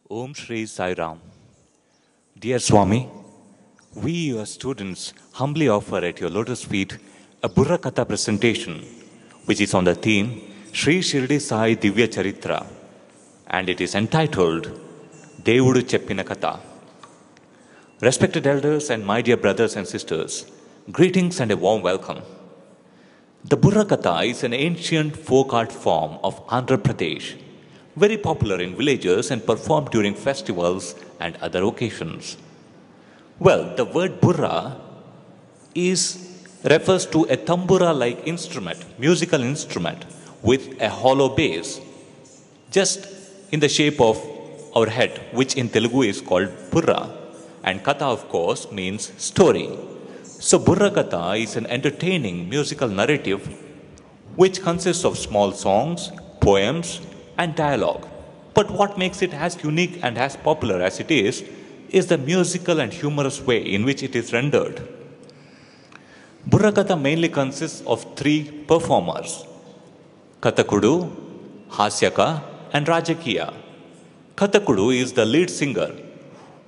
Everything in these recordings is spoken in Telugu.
Om Shri Sai Ram. Dear Swami, we, your students, humbly offer at your lotus feet a Burra Katha presentation, which is on the theme Sri Shirdi Sai Divya Charitra, and it is entitled Devudu Cheppina Katha. Respected elders and my dear brothers and sisters, greetings and a warm welcome. The Burra Katha is an ancient folk art form of Andhra Pradesh, very popular in villages and performed during festivals and other occasions. Well, the word burra refers to a tambura-like instrument, musical instrument with a hollow base, just in the shape of our head, which in Telugu is called burra. And katha, of course, means story. So Burra Katha is an entertaining musical narrative which consists of small songs, poems, and dialogue. But what makes it as unique and as popular as it is the musical and humorous way in which it is rendered. Burra Katha mainly consists of three performers: Kathakudu, Hasyaka, and Rajakiya. Kathakudu is the lead singer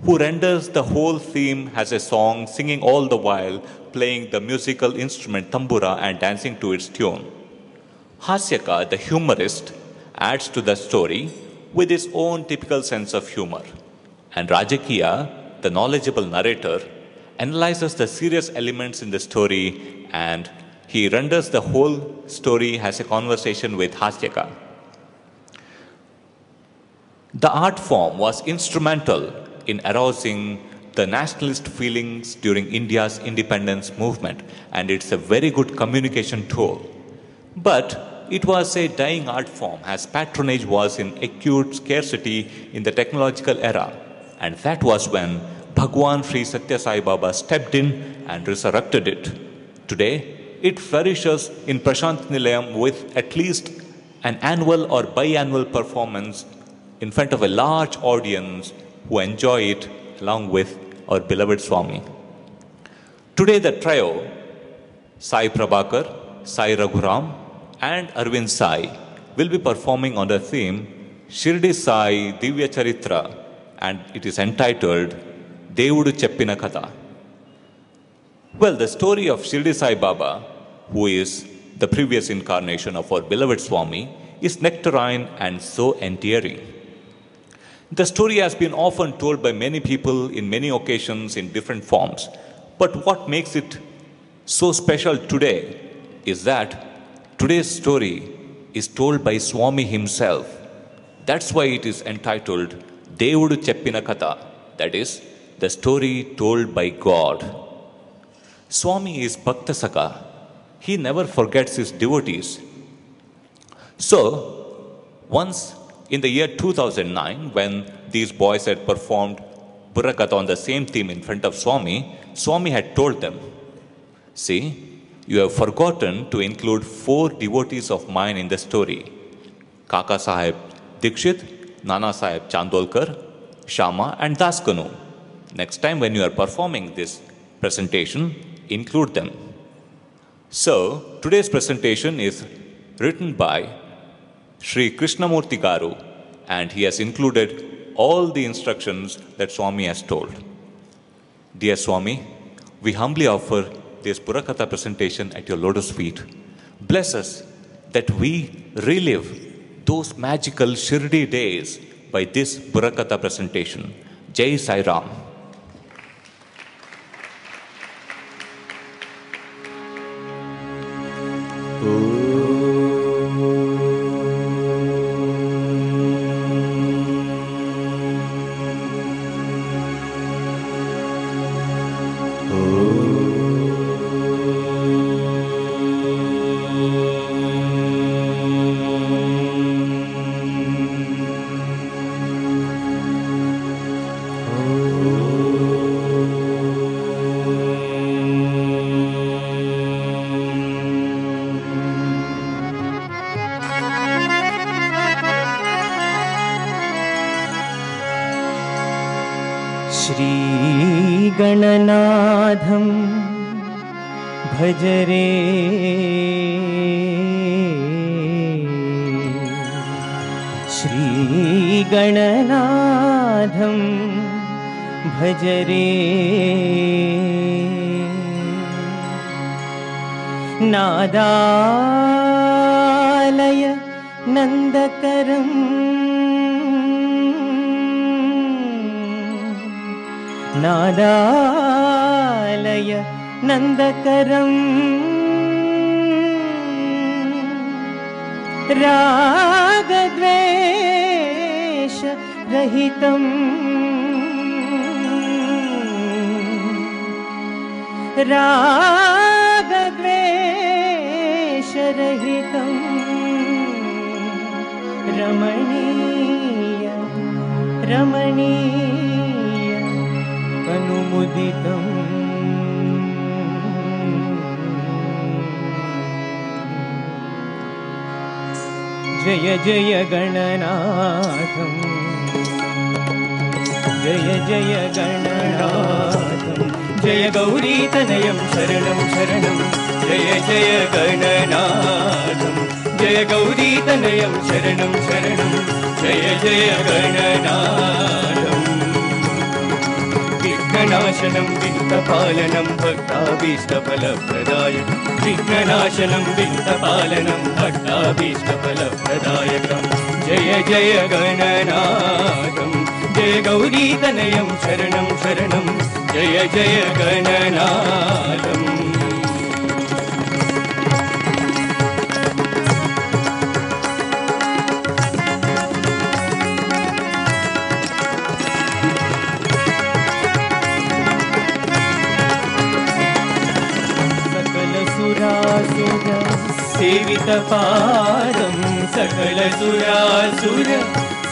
who renders the whole theme as a song, singing all the while, playing the musical instrument tambura and dancing to its tune. Hasyaka, the humorist, adds to the story with his own typical sense of humor. And Rajakiya, the knowledgeable narrator, analyzes the serious elements in the story and he renders the whole story as a conversation with Hasyaka. The art form was instrumental in arousing the nationalist feelings during India's independence movement, and it's a very good communication tool. But it was a dying art form as patronage was in acute scarcity in the technological era, and that was when Bhagwan Sri Satya Sai Baba stepped in and resurrected it. Today, it flourishes in Prashant Nilayam with at least an annual or biannual performance in front of a large audience who enjoy it along with our beloved Swami. Today, the trio, Sai Prabhakar, Sai Raghuram, and Arvind Sai will be performing on the theme Shirdi Sai Divya Charitra, and it is entitled Devudu Cheppina Katha. Well, the story of Shirdi Sai Baba, who is the previous incarnation of our beloved Swami, is nectarine and so endearing. The story has been often told by many people in many occasions in different forms. But what makes it so special today is that today's story is told by Swami himself. That's why it is entitled Devudu Cheppina Katha, that is, the story told by God. Swami is Bhakta Saka. He never forgets his devotees. So, once in the year 2009, when these boys had performed Burra Katha on the same theme in front of Swami, Swami had told them, "See, you have forgotten to include 4 devotees of mine in the story: Kaka Sahib Dikshit, Nana Sahib Chandolkar, Shama, and Daskanu. Next time when you are performing this presentation, include them." So, today's presentation is written by Sri Krishnamurti Garu, and he has included all the instructions that Swami has told. Dear Swami, we humbly offer this Burra Katha presentation at your lotus feet. Bless us that we relive those magical Shirdi days by this Burra Katha presentation. Jai Sai Ram. श्रीगणनाथं भज रे श्रीगणनाथं भज रे नादालय नन्दकरं नादालय नन्दकरं रागद्वेष रहितं रागद्वेष रहितं रमणीय रमणीय अनुमुदितं जय जय गणनाथं जय जय गणनाथं जय गौरीतनयं शरणं शरणं जय जय गणनाथं जय गौरीतनयं शरणं शरणं जय जय गणनाथं विघ्ननाशनं विघ्नपालनं भक्ताभीष्टफलप्रदायकं विघ्ननाशनं विघ्नपालनं भक्ताभीष्टफलप्रदायकं जय जय गणनाथं जय गौरीतनयं शरणं शरणं जय जय गणनाथं सेवितपारं सकलसुरासुर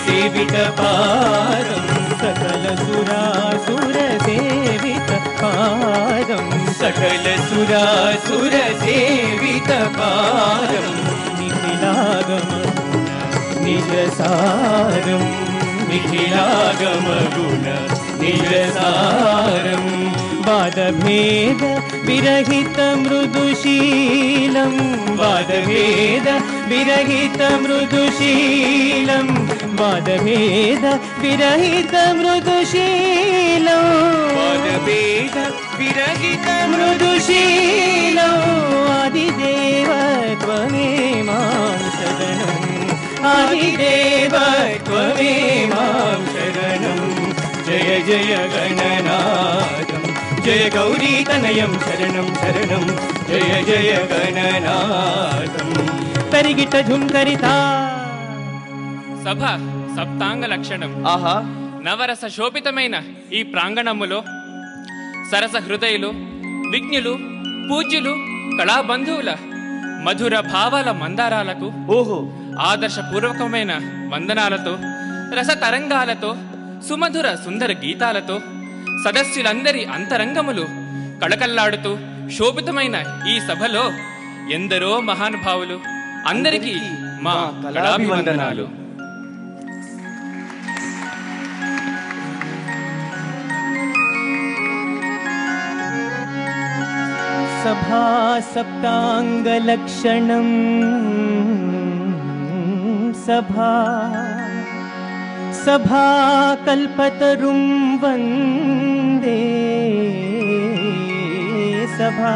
सेवितपारं सकलसुरासुर सेवितपारं सकलसुरासुर सेवितपारं निखिलागम निजसारं निखिलागमगुण निजसारं वादभेद विरहित मृदुशीलं वादभेद विरहित मृदुशीलं वादभेद विरहित मृदुशीलं वादभेद विरहित मृदुशीलं आदिदेव त्वमेमां शरणम् आदिदेव त्वमेमां शरणं जय जय गणनाथं जय गौरीतनयं शरणं शरणं जय जय गणनाथं तरिगिट झुंकरिता సభ సప్తాంగ లక్షణం ఆహా నవరస శోభితమైన ఈ ప్రాంగణములో సరస హృదయులు విజ్ఞులు పూజ్యులు కళాబంధువుల మధుర భావాల మందారాలకు ఓహో ఆదర్శపూర్వకమైన వందనాలతో రస తరంగాలతో సుమధుర సుందర గీతాలతో సదస్సులందరి అంతరంగములు కళకల్లాడుతూ శోభితమైన ఈ సభలో ఎందరో మహానుభావులు అందరికీ మా కళాభివందనాలు. सभा सप्तांगलक्षणं सभा सभा कल्पतरुं वन्दे सभा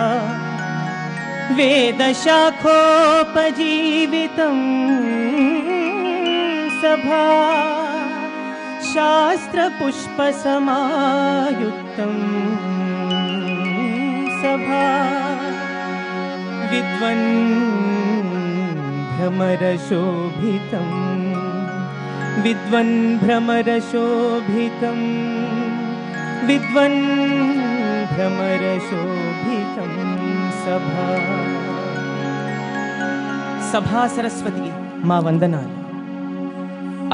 वेदशाखोपजीवितं सभा शास्त्रपुष्पसमायुक्तं सभा विद्वन् भ्रमरशोभितं विद्वन् भ्रमरशोभितं विद्वन् भ्रमरशोभितं सभा सभा सरस्वती మా వందనాలు.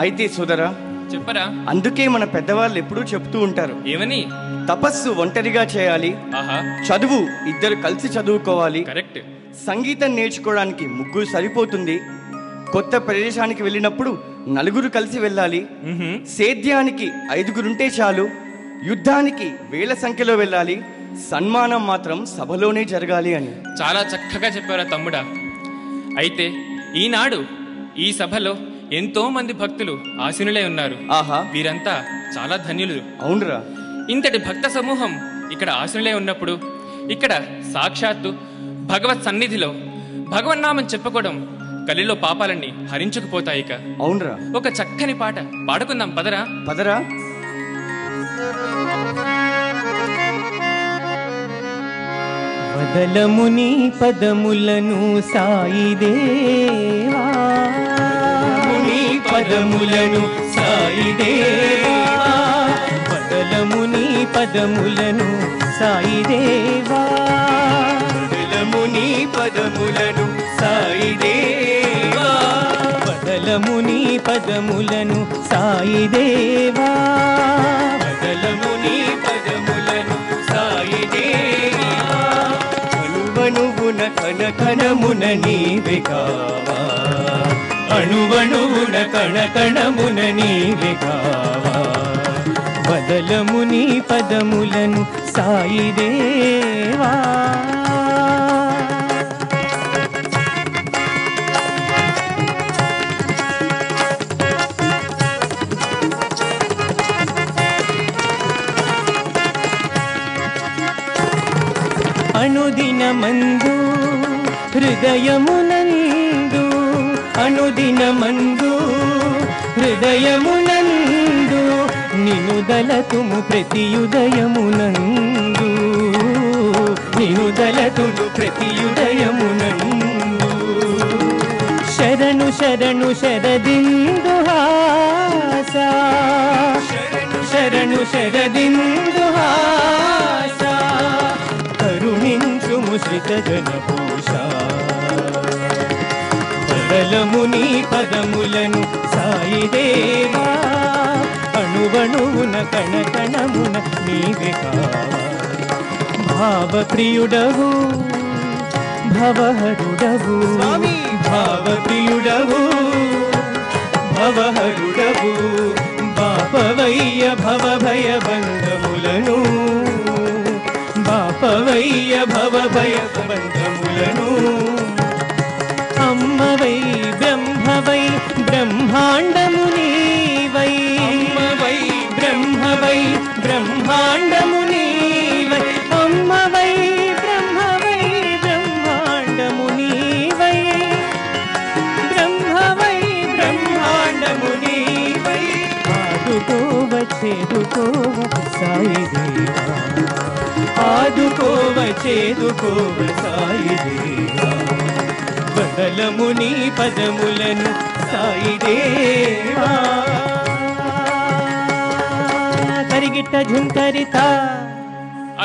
అయితే సోదరా చెప్పరా, అందుకే మన పెద్దవాళ్ళు ఎప్పుడూ చెప్తూ ఉంటారు, ఏమని? తపస్సు ఒంటరిగా చేయాలి, ఆహా, చదువు ఇద్దరు కలిసి చదువుకోవాలి, కరెక్ట్. సంగీతం నేర్చుకోవడానికి ముగ్గురు సరిపోతుంది, కొత్త ప్రదేశానికి వెళ్ళినప్పుడు నలుగురు కలిసి వెళ్ళాలి, సేద్యానికి 5గురుంటే చాలు, యుద్ధానికి వేల సంఖ్యలో వెళ్ళాలి, సన్మానం మాత్రం సభలోనే జరగాలి అని. చాలా చక్కగా చెప్పారా తమ్ముడా. అయితే ఈనాడు ఈ సభలో ఎంతో మంది భక్తులు ఆసీనులై ఉన్నారు. ఆహా, వీరంతా చాలా ధన్యులు. అవునరా. ఇంతటి భక్త సమూహం ఇక్కడ ఆసీనులై ఉన్నప్పుడు ఇక్కడ సాక్షాత్తు భగవత్ సన్నిధిలో భగవన్నామం చెప్పుకోవడం కలిలో పాపాలన్నీ హరించుకుపోతాయి. ఇక అవునరా. ఒక చక్కని పాట పాడుకుందాం పదరా. పదరా. వదలముని పదములను సాయి దేవా, ముని పదములను సాయి దేవా, వదలముని పదములను సాయి దేవా, వదలముని పదములను సాయి దేవా, వదలముని పదములను సాయి దేవా, వదలముని పదములను సాయి దేవా, అణువణువున కణకణమున నీవే కావా, అణువణువున కణకణమున నీవే కావా, వదలముని పదములను సాయి దేవా. అనుదినమందు హృదయమునందు, అనుదినమందు హృదయమునందు నినుదలతుము ప్రతియుదయమునందు, నినుదలతుము ప్రతియుదయమునందు, శరణు శరణు శరదిందుహాస, శరణు శరదిందుహాస, కరుణించుము శ్రిత జనపూష, వదలముని పదములను సాయి దేవా, అణువణువున కణకణమున నీవే కావా, భావప్రియుడవు భవహరుడవు, భావప్రియుడవు భవహరుడవు, బాపవయ్య భవభయ బంధములను, బాపవయ్య భవభయ బంధములను, అమ్మవై బ్రహ్మవై బ్రహ్మాండము నీవై, అమ్మవై బ్రహ్మవై బ్రహ్మాండము నీవై, అమ్మవై బ్రహ్మవై బ్రహ్మాండము నీవై, బ్రహ్మవై బ్రహ్మాండము నీవై, ఆదుకోవ చేదుకోవ సాయి దేవా, ఆదుకోవ చేదుకోవ సాయి దేవా, వదలముని పదములను సాయి దేవా. కరిగిట్ట ఝుంకరిత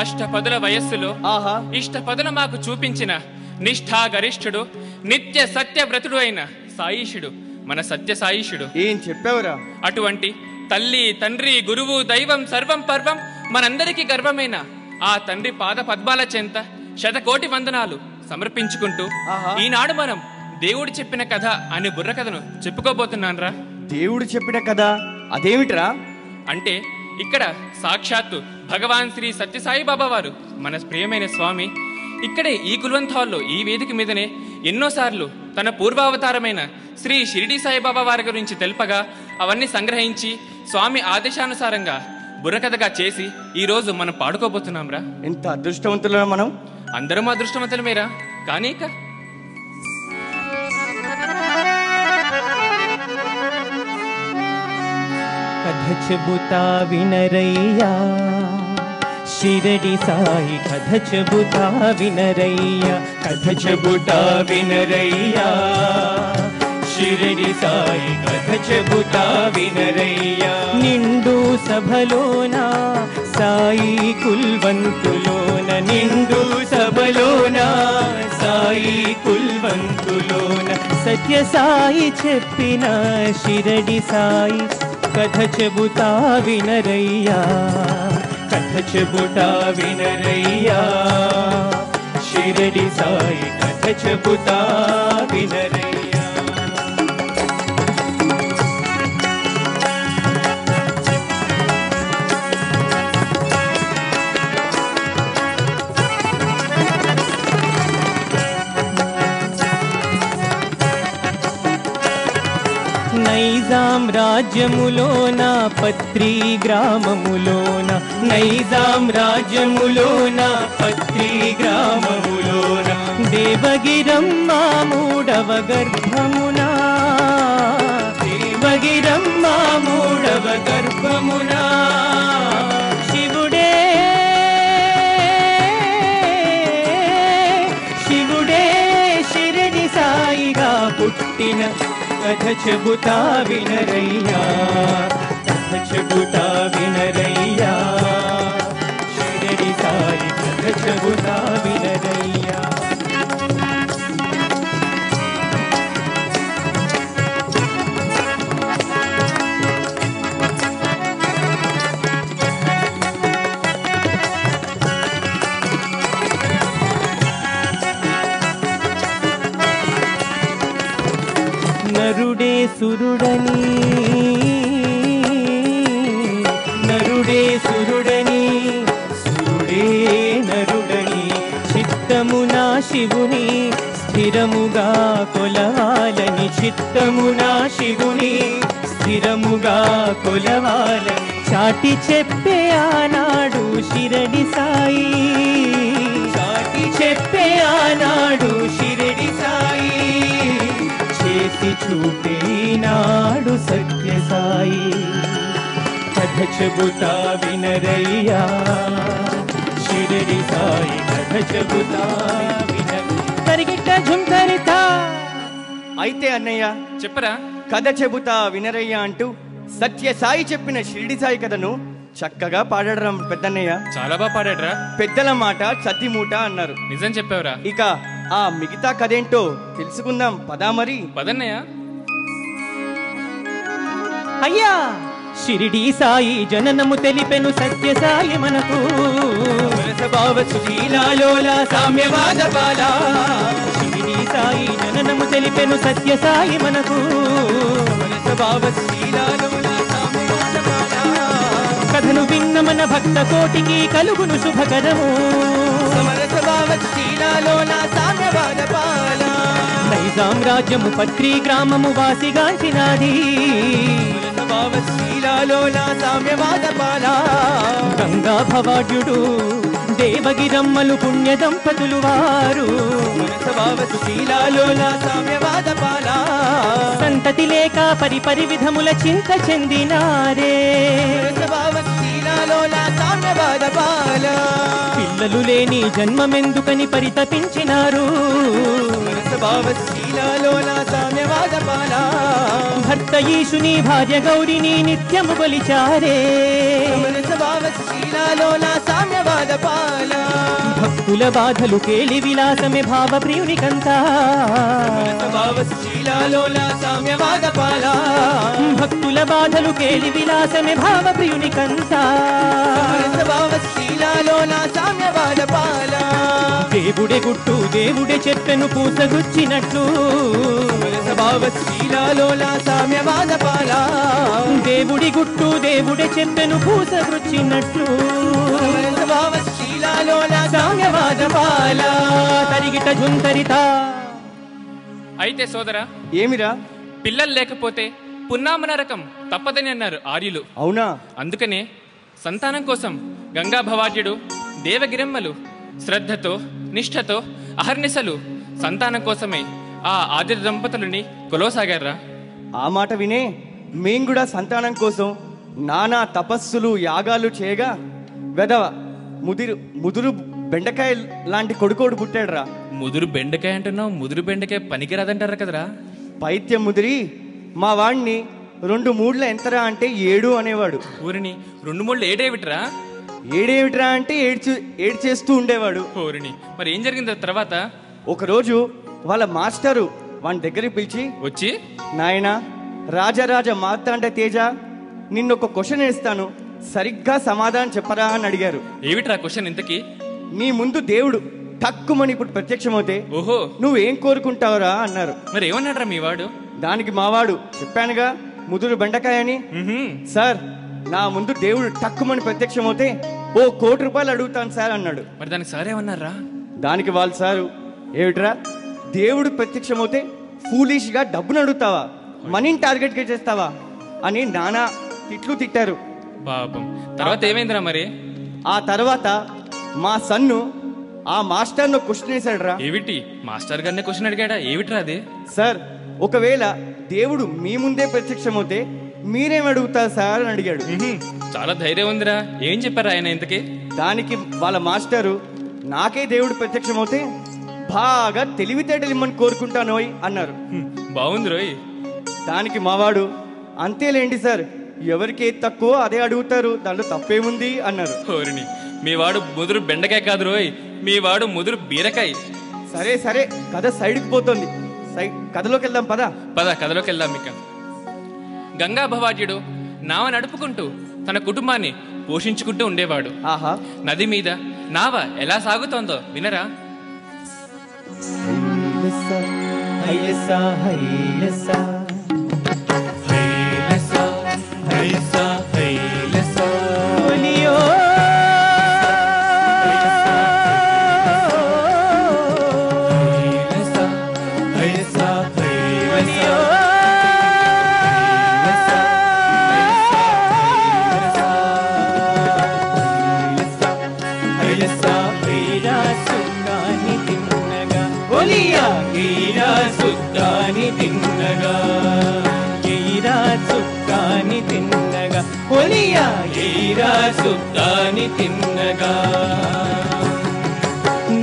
అష్టపదుల వయస్సులో ఆహా, ఇష్టపదుల మాకు చూపించిన నిష్ఠా గరిష్ఠుడు నిత్య సత్యవ్రతుడు అయిన సాయిషుడు మన సత్య సాయిషుడు. ఏం చెప్పావురా. అటువంటి తల్లి తండ్రి గురువు దైవం సర్వం పర్వం మనందరికీ గర్వమైన ఆ తండ్రి పాద పద్మాల చెంత శతకోటి వందనాలు సమర్పించుకుంటూ ఈనాడు మనం దేవుడు చెప్పిన కథ అనే బుర్ర కథను చెప్పుకోబోతున్నాన్రా. దేవుడు చెప్పిన కథ అదేమిట్రా? అంటే ఇక్కడ సాక్షాత్తు భగవాన్ శ్రీ సత్యసాయి బాబా వారు మన ప్రియమైన స్వామి ఇక్కడే ఈ కుల్వంత్ హాల్లో ఈ వేదిక మీదనే ఎన్నోసార్లు తన పూర్వావతారమైన శ్రీ షిరిడి సాయిబాబా వారి గురించి తెలుపగా అవన్నీ సంగ్రహించి స్వామి ఆదేశానుసారంగా బుర్రకథగా చేసి ఈ రోజు మనం పాడుకోబోతున్నాం రా. ఎంత అదృష్టవంతులం మనం. అందరం అదృష్టవంతులమేరా. కానీ కథ చెబుతా వినరయ్యా షిరిడి సాయి, కథ చెబుతా వినరయ్యా, కథ చెబుతా వినరయ్యా షిరిడి సాయి, కథ చెబుతా వినరయ్యా. నిండు సభలోన సాయి కుల్వంతులోన, నిండు సభలోన సాయి కుల్వంతులోన సత్య సాయి చెప్పిన షిరిడి సాయి, కథ చెబుతా వినరయ్యా, కథ చెబుతా వినరయ్యా షిరిడి సాయి, కథ చెబుతా వినరయ్యా. రాజ్యములోన పత్రి గ్రామములోన నైజాం రాజ్యములోన పత్రి గ్రామములోన దేవగిరమ్మ మూడవ గర్భమున దేవగిరమ్మ మూడవ గర్భమున శివుడే శివుడే షిరిడి సాయిగా పుట్టిన కథ చెబుతా వినరయ్యా కథ చెబుతా వినరయ్యా షిరిడి సాయి కథ చెబుతా వినరయ్యా నరుడే సురుడని నరుడే సురుడని సురుడే నరుడని చిత్తమునా శివుని స్థిరముగా కొలవాలని చిత్తమునా శివుని స్థిరముగా కొలవాలని చాటి చెప్పే ఆనాడు షిరిడి సాయి చాటి చెప్పే ఆనాడు షిరిడి సాయి చేసి చూపే నాడు సత్య సాయి కథ చెబుతా వినరయ్యా షిరిడి సాయి కథ చెబుతా వినరిగిట ఝుంకరితా. అయితే అన్నయ్య చెప్పరా. కథ చెబుతా వినరయ్య అంటూ సత్య సాయి చెప్పిన షిరిడి సాయి కథను చక్కగా పాడాడురా పెద్దన్నయ్య. చాలా బాగా పాడాడురా. పెద్దల మాట సతి మూట అన్నారు. నిజం చెప్పావురా. ఇక ఆ మిగతా కథేంటో తెలుసుకుందాం పదా మరి. పదన్నయ్య. అయ్యా షిరిడి సాయి జననము తెలిపెను సత్య సాయి మనకు సామ్యవాద బాల. షిరిడి సాయి జననము తెలిపెను సత్య సాయి మనకు కథను విన్న మన భక్త కోటికి కలుగును శుభకరము. నైజాం రాజ్యము పత్రి గ్రామము వాసిగాంచినాది. గంగా భవాడ్యుడు దేవగిరమ్మలు పుణ్య దంపతులు వారు సంతతి లేక పరిపరి విధముల చింత చెందినారే. పిల్లలు లేని జన్మమెందుకని పరితపించినారు. భర్త ఈశుని భార్య గౌరిని నిత్యము కొలిచారే. భక్తుల బాధలు కేలి విలాసమే భావ ప్రియునికంతా. భక్తుల బాధలు కేలి విలాసమే భావ ప్రియునికంతా. దేవుడే గుట్టు దేవుడే చెప్పెను పూసగుచ్చినట్లు. దేవుడి గుట్టు దేవుడే చెప్పెను పూసగుచ్చినట్లు. తరిగిట ఝుంతరితా. అయితే సోదరా ఏమిరా? పిల్లలు లేకపోతే పున్నామ నరకం తప్పదని అన్నారు ఆర్యులు. అవునా? అందుకనే సంతానం కోసం గంగా భవాడ్యుడు దేవగిరమ్మలు శ్రద్ధతో నిష్ఠతో అహర్నిశలు సంతానం కోసమే ఆ ఆదిత్య దంపతులని కొలవసాగారా. ఆ మాట వినే మేం కూడా సంతానం కోసం నానా తపస్సులు యాగాలు చేయగా వెదవ ముదురు బెండకాయ లాంటి కొడుకోడు పుట్టాడురా. ముదురు బెండకాయ అంటున్నావు. ముదురు బెండకాయ పనికిరాదంటారా కదరా. పైత్యం ముదిరి మా వాడిని 2 మూడ్ల ఎంతరా అంటే 7 అనేవాడు. ఊరిని 2 మూళ్ళు ఏడేవిట్రా. ఏడేమిట్రా అంటే ఏడ్చేస్తూ ఉండేవాడు. ఊరిని మరి ఏం జరిగింది తర్వాత? ఒకరోజు వాళ్ళ మాస్టరు వాని దగ్గరికి పిలిచి వచ్చి, నాయనా రాజరాజ మార్తాండ తేజ, నిన్నొక క్వశ్చన్ వేస్తాను, సరిగ్గా సమాధానం చెప్పరా అని అడిగారు. ఏమిట్రా క్వశ్చన్ ఇంతకీ? నీ ముందు దేవుడు తక్కువని ఇప్పుడు ప్రత్యక్షమవుతే ఓహో నువ్వేం కోరుకుంటావురా అన్నారు. మరి ఏమన్నాడ్రా మీ వాడు? దానికి మావాడు చెప్పానుగా ముదురు బెండకాయ అని. సార్ నా ముందు దేవుడు తక్కువని ప్రత్యక్షమవుతే ₹1 కోటి అడుగుతాను సార్ అన్నాడు. మరి దానికి సార్ ఏమన్నారా? దానికి వాళ్ళు సారు, ఏమిట్రా దేవుడు ప్రత్యక్షమవుతే ఫూలిష్ గా డబ్బును అడుగుతావా, మనీని టార్గెట్ చేస్తావా, అని నానా తిట్లు తిట్టారు. పాపం. తర్వాత ఏమైందిరా మరి? ఆ తర్వాత మా సన్ను ఆ మాస్టర్ను క్వశ్చన్ వేశాడు రా. ఏమిటి? మాస్టర్ గారినే క్వశ్చన్ అడిగాడా? ఏమిట్రా అది? సార్, ఒకవేళ దేవుడు మీ ముందే ప్రత్యక్షమవుతే మీరేం అడుగుతారు సార్ అని అడిగాడు. చాలా ధైర్యం ఉందిరా. ఏం చెప్పారు ఆయన ఇంతకి? దానికి వాళ్ళ మాస్టరు, నాకే దేవుడు ప్రత్యక్షమవుతే బాగా తెలివితేటలు ఇమ్మని కోరుకుంటానోయ్ అన్నారు. బాగుంది రోయ్. దానికి మావాడు, అంతేలేండి సార్, ఎవరికి ఏది తక్కువ అదే అడుగుతారు, దాంట్లో తప్పేముంది అన్నారు. ఓరిని, మీ వాడు ముదురు బెండకాయ కాదు రోయ్, మీ వాడు ముదురు బీరకాయ. సరే సరే, కథ సైడ్కి పోతుంది, కథలోకి వెళ్దాం పద. పద కథలోకి వెళ్దాం. ఇక గంగా భవాజ్యుడు నావ నడుపుకుంటూ తన కుటుంబాన్ని పోషించుకుంటూ ఉండేవాడు. ఆహా, నది మీద నావ ఎలా సాగుతోందో వినరా.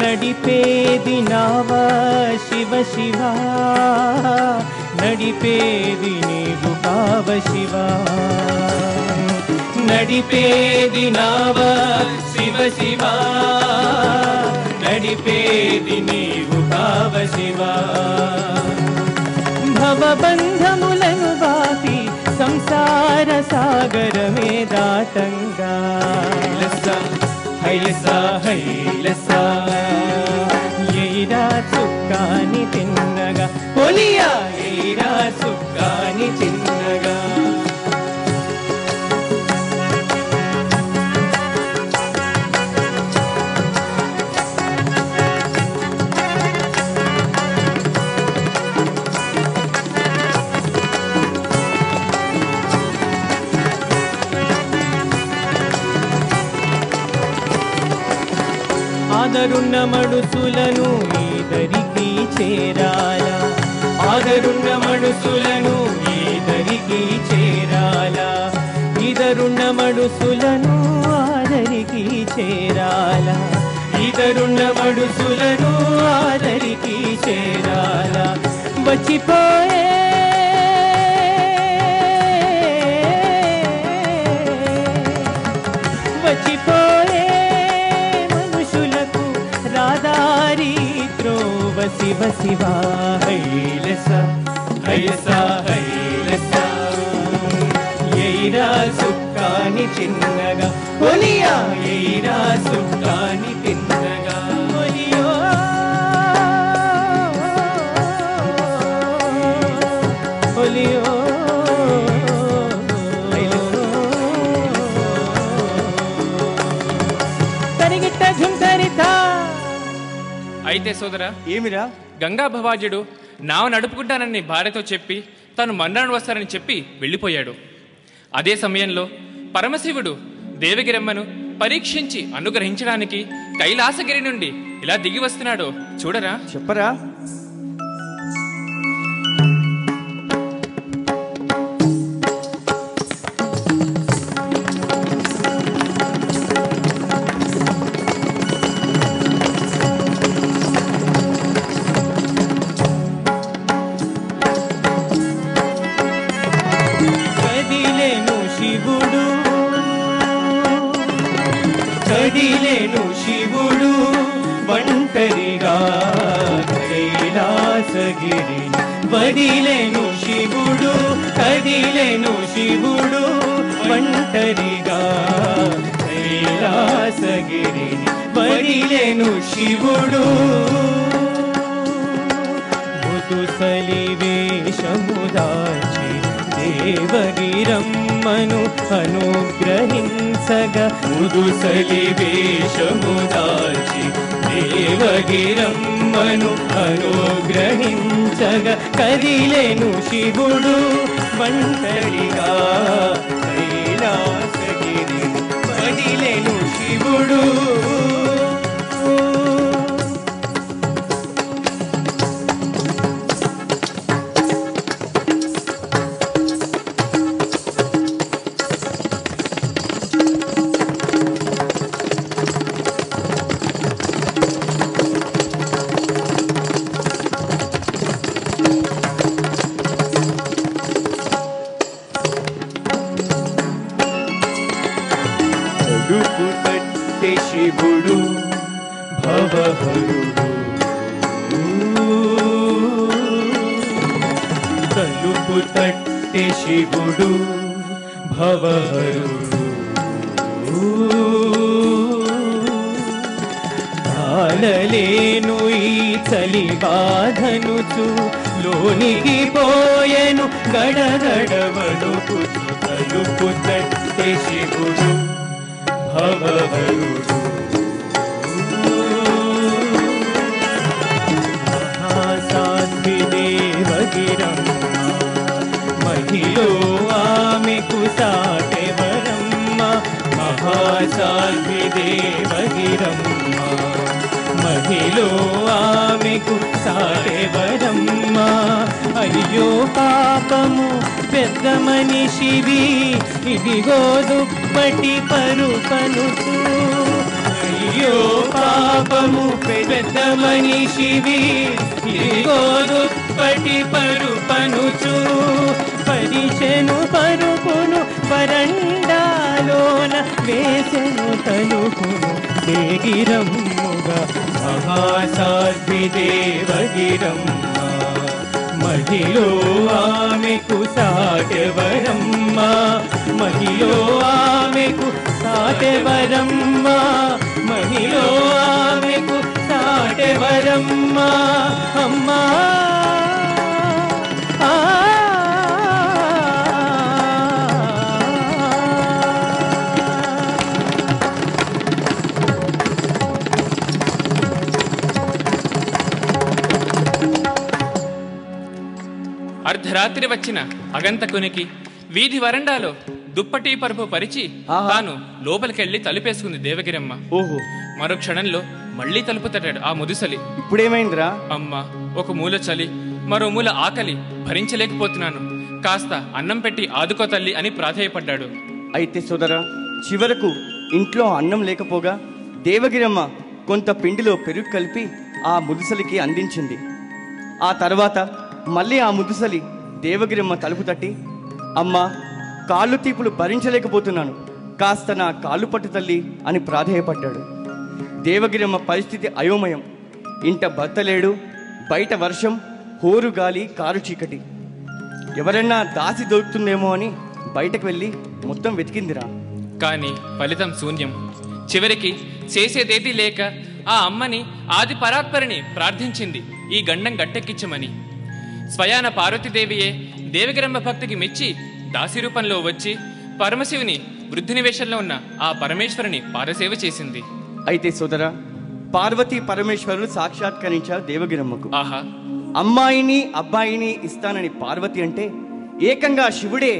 నడిపేది నావా శివ శివ, నడిపేది నీవు కావ శివ, నడిపేది నావా శివ శివ, నడిపేది నీవు కావ శివ. భవబంధములను బాపి సంసార సాగరమే దాటంగా, హైలసా హైలసా ఎయిరా చుక్కాని తిన్నగా, ఒలియా ఎయిరా చుక్కాని తిన్నగా. ఆదరున్న మడుసులను ఈదరికి చేరాల, ఆదరున్న మడుసులను ఈదరికి చేరాల, ఇదరున్న మడుసులను ఆదరికి చేరాల, ఇదరున్న మడుసులను ఆదరికి చేరాల. వచ్చిపోయే వచ్చిపోయే రాదారి త్రోవ శివ శివ, హైలస హైలస హైలస ఎయిరా సుక్కాని చిన్నగా, ఒలియా ఎయిరా సుక్కాని తిన్నగా. ఒలియో ఒలియో తరిగిట్ట ఝుంసరితా. అయితే సోదరా, ఏమిరా? గంగా భవాజ్యుడు నావ నడుపుకుంటానని భార్యతో చెప్పి తను మన్నాడు వస్తారని చెప్పి వెళ్ళిపోయాడు. అదే సమయంలో పరమశివుడు దేవగిరమ్మను పరీక్షించి అనుగ్రహించడానికి కైలాసగిరి నుండి ఇలా దిగి వస్తున్నాడో చూడరా. చెప్పరా. కదిలేను శివుడు ఒంటరిగా కైలాసగిరి, వదిలేను శివుడు, కదిలేను శివుడు ఒంటరిగా కైలాసగిరి, వదిలేను శివుడు. ముదుసలి వేషము దాచి దేవగిరమ్మను అనుగ్రహించగా, ముదుసలి వేషము దాచి దేవగిరమ్మను అనుగ్రహించగా కదిలేను శివుడు ఒంటరిగా కైలాసగిరి కదిలేను శివుడు. తలుపు తట్టే శివుడు భవహరుడు, తలుపు తట్టే శివుడు భవహరుడు, తాళలేను ఈ చలి బాధనుచు లోనికి పోయెను గడగడ వణుకుచు. తలుపు తట్టే శివుడు భవహరుడు, మహాసాధ్వి దేవగిరమ్మ మహిలో ఆమెకు సాటెవరమ్మ. మహాసాధ్వి దేవగిరమ్మ మహిలో ఆమెకు సాటెవరమ్మ. అయ్యో పాపము పెద్ద మనిషివి ఇదిగో దుప్పటి పరుపనుచు. అయ్యో పాపము పెద్ద మనిషివి ఇదిగో దుప్పటి పరుపనుచు. పరిచెను పరుపును వరండాలోన వేసెను తలుపును దేగిరమ్ముగా. మహాసాధ్వి దేవగిరమ్మ మహిలో ఆమెకు సాటెవరమ్మ. మహిలో ఆమెకు సాటెవరమ్మ. మహిలో ఆమెకు సాటెవరమ్మ. అమ్మా అర్ధరాత్రి వచ్చిన అగంతకునికి వీధి వరండాలో దుప్పటి పరుపు పరిచి తాను లోపలికెళ్లి తలుపేసుకుంది దేవగిరమ్మ. ఓహో, మరో క్షణంలో మళ్లీ తలుపు తట్టాడు ఆ ముదుసలి. ఇప్పుడేమైందిరా? అమ్మా, ఒక మూల చలి, మరో మూల ఆకలి భరించలేకపోతున్నాను, కాస్త అన్నం పెట్టి ఆదుకో తల్లి అని ప్రాధేయపడ్డాడు. అయితే సోదరా, చివరకు ఇంట్లో అన్నం లేకపోగా దేవగిరమ్మ కొంత పిండిలో పెరుగు కలిపి ఆ ముదుసలికి అందించింది. ఆ తర్వాత మళ్ళీ ఆ ముదుసలి దేవగిరమ్మ తలుపు తట్టి, అమ్మా, కాళ్ళు తీపులు భరించలేకపోతున్నాను, కాస్త నా కాళ్ళు పట్టు తల్లి అని ప్రాధేయపడ్డాడు. దేవగిరమ్మ పరిస్థితి అయోమయం. ఇంట భర్త లేడు, బయట వర్షం, హోరు గాలి, కారు చీకటి. ఎవరైనా దాసి దొరుకుతుందేమో అని బయటకు వెళ్ళి మొత్తం వెతికిందిరా. కానీ ఫలితం శూన్యం. చివరికి చేసేదేదీ లేక ఆ అమ్మని ఆది పరాత్పరిని ప్రార్థించింది ఈ గండం గట్టెక్కించమని. స్వయాన పార్వతీదేవియే దేవగిరమ్మ భక్తికి మెచ్చి దాసి రూపంలో వచ్చి పరమశివుని వృద్ధుని వేషంలో ఉన్న ఆ పరమేశ్వరుని పాదసేవ చేసింది. అయితే సోదరా, పార్వతీ పరమేశ్వరులు సాక్షాత్కరించారు దేవగిరమ్మకు. ఆహా, అమ్మాయిని అబ్బాయిని ఇస్తానని పార్వతి అంటే, ఏకంగా శివుడే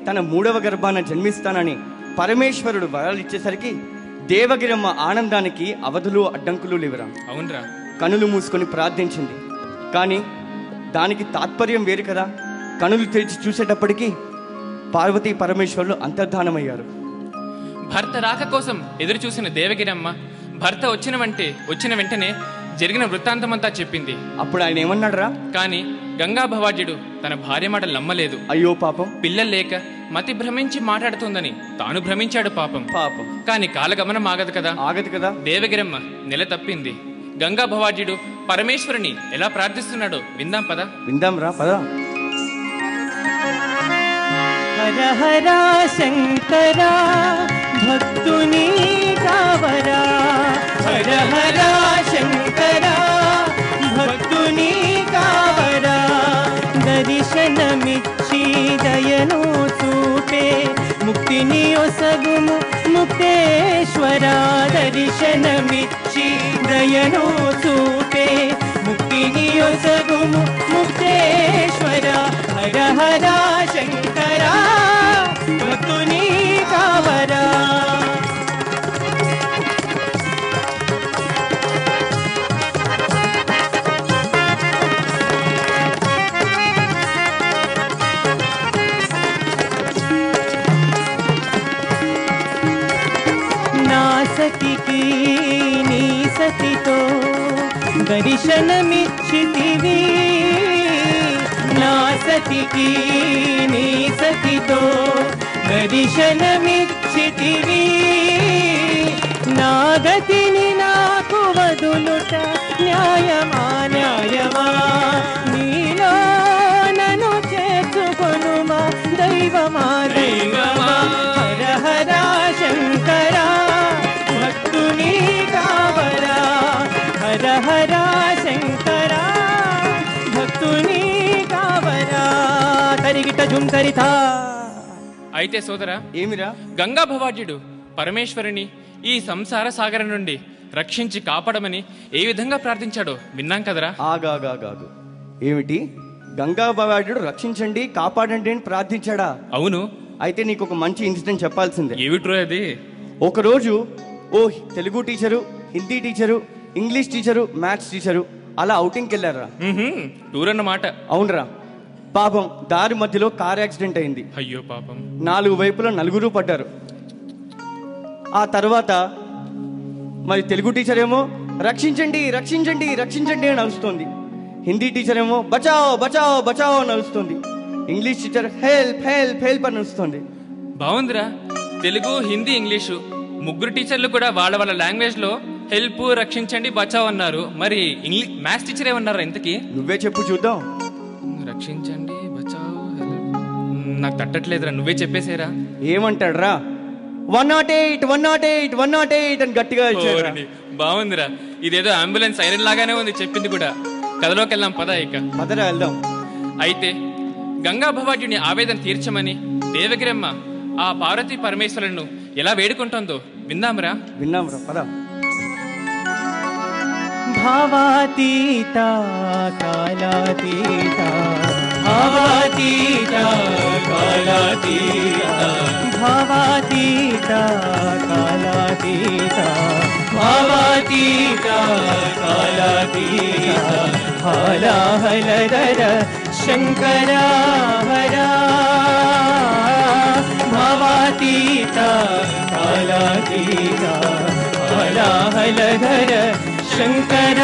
తన 3వ గర్భాన జన్మిస్తానని పరమేశ్వరుడు వరాలిచ్చేసరికి దేవగిరమ్మ ఆనందానికి అవధులు అడ్డంకులు లేవురా. అవునరా. కనులు మూసుకొని ప్రార్థించింది. కానీ దానికి తాత్పర్యం వేరు కదా. కనులు తెరిచి చూసేటప్పటికీ పార్వతీ పరమేశ్వరులు అంతర్ధానమయ్యారు. భర్త రాక కోసం ఎదురు చూసిన దేవగిరమ్మ భర్త వచ్చిన వెంటనే జరిగిన వృత్తాంతమంతా చెప్పింది. అప్పుడు ఆయన ఏమన్నాడురా? కానీ గంగా భవాజ్యుడు తన భార్య మాటలు నమ్మలేదు. అయ్యో పాపం, పిల్లలు లేక మతి భ్రమించి మాట్లాడుతోందని తాను భ్రమించాడు పాపం. పాపం. కానీ కాలగమనం ఆగదు కదా. ఆగదు కదా. దేవగిరమ్మ నెల తప్పింది. గంగా భవాజ్యుడు పరమేశ్వరుని ఎలా ప్రార్థిస్తున్నాడో విందాం పద. విందాం రా, పద. హర హర శంకర భక్తుని కావరా. హర హర శంకర భక్తుని కావరా. దర్శనమిచ్చి దయను చూపే ముక్తిని ఒసగుము ముక్తేశ్వర. దర్శనమిచ్చి మెచ్చి దయను చూపే ముక్తిని ఒసగుము ముక్తేశ్వర హర హర శంకర భక్తుని కావరా. సతికి నీ సతితో దర్శనమిచ్చితివి, నా సతికి నీ సతితో దర్శనమిచ్చితివి, నా గతిని నాకు వదులుట న్యాయమా న్యాయమా, నీలో నన్ను చేర్చుకొనుమా దైవమా దైవమా. హర హర శంకర భక్తుని కావరా, హర హర శంకర భక్తుని కావరా. తరిగిట జుంతరితా. అయితే సోదరా, ఏమిరా? గంగా భవాజ్యుడు పరమేశ్వరుని ఈ సంసార సాగరం నుండి రక్షించి కాపాడమని ఏ విధంగా ప్రార్థించాడో విన్నాం కదరా. ఆగాగాగాగు, ఏమిటి గంగా భవాజ్యుడు రక్షించండి కాపాడండి అని ప్రార్థించాడా? అవును. అయితే నీకు ఒక మంచి ఇన్సిడెంట్ చెప్పాల్సిందే. ఏమిట్రో అది? ఒకరోజు ఓ Telugu teacher, Hindi teacher, English teacher, maths teacher అలా అవుటింగ్కి వెళ్ళారా. టూర్ అన్నమాట. అవునరా. పాపం దారి మధ్యలో కార్ యాక్సిడెంట్ అయింది. అయ్యో పాపం. 4 వైపులా 4 పడ్డారు. ఆ తర్వాత మరి తెలుగు టీచర్ ఏమో రక్షించండి రక్షించండి రక్షించండి అని అరుస్తోంది. హిందీ టీచర్ ఏమో బచావ్ బచావ్ బచావ్ అని అరుస్తోంది. English teacher help help help అని అరుస్తోంది. బాగుందిరా. తెలుగు, హిందీ, ఇంగ్లీషు ముగ్గురు టీచర్లు కూడా వాళ్ళ వాళ్ళ లాంగ్వేజ్ లో హెల్ప్, రక్షించండి, బచావ్ అన్నారు. మరి మ్యాథ్స్ టీచర్ ఏమన్నారా ఇంతకీ? నువ్వే చెప్పు చూద్దాం. రక్షించండి, బచావ్, హెల్ప్. నాకు తట్టట్లేదురా, నువ్వే చెప్పేసేరా. ఏమంటాడ్రా? 108 108 108 అని గట్టిగా ఇచ్చాడు. బాగుందిరా. ఇదేదో అంబులెన్స్ సైరన్ లాగానే ఉంది చెప్పింది కూడా. కథలోకి వెళ్దాం పద. ఇక పదరా వెళ్దాం. అయితే గంగా భవాజ్యుని ఆవేదన తీర్చమని దేవగిరమ్మ ఆ పార్వతీ పరమేశ్వరులను ఎలా వేడుకుంటుందో విందాంరా. విన్నాంరా, పద. భావాతీత కాలాతీత, భావాతీత కాలాతీత, భావాతీత కాలాతీత, భావాతీత కాలాతీత, హాలాహలధర శంకర హర, భావాతీత కాలాతీత, హాలాహలధర శంకర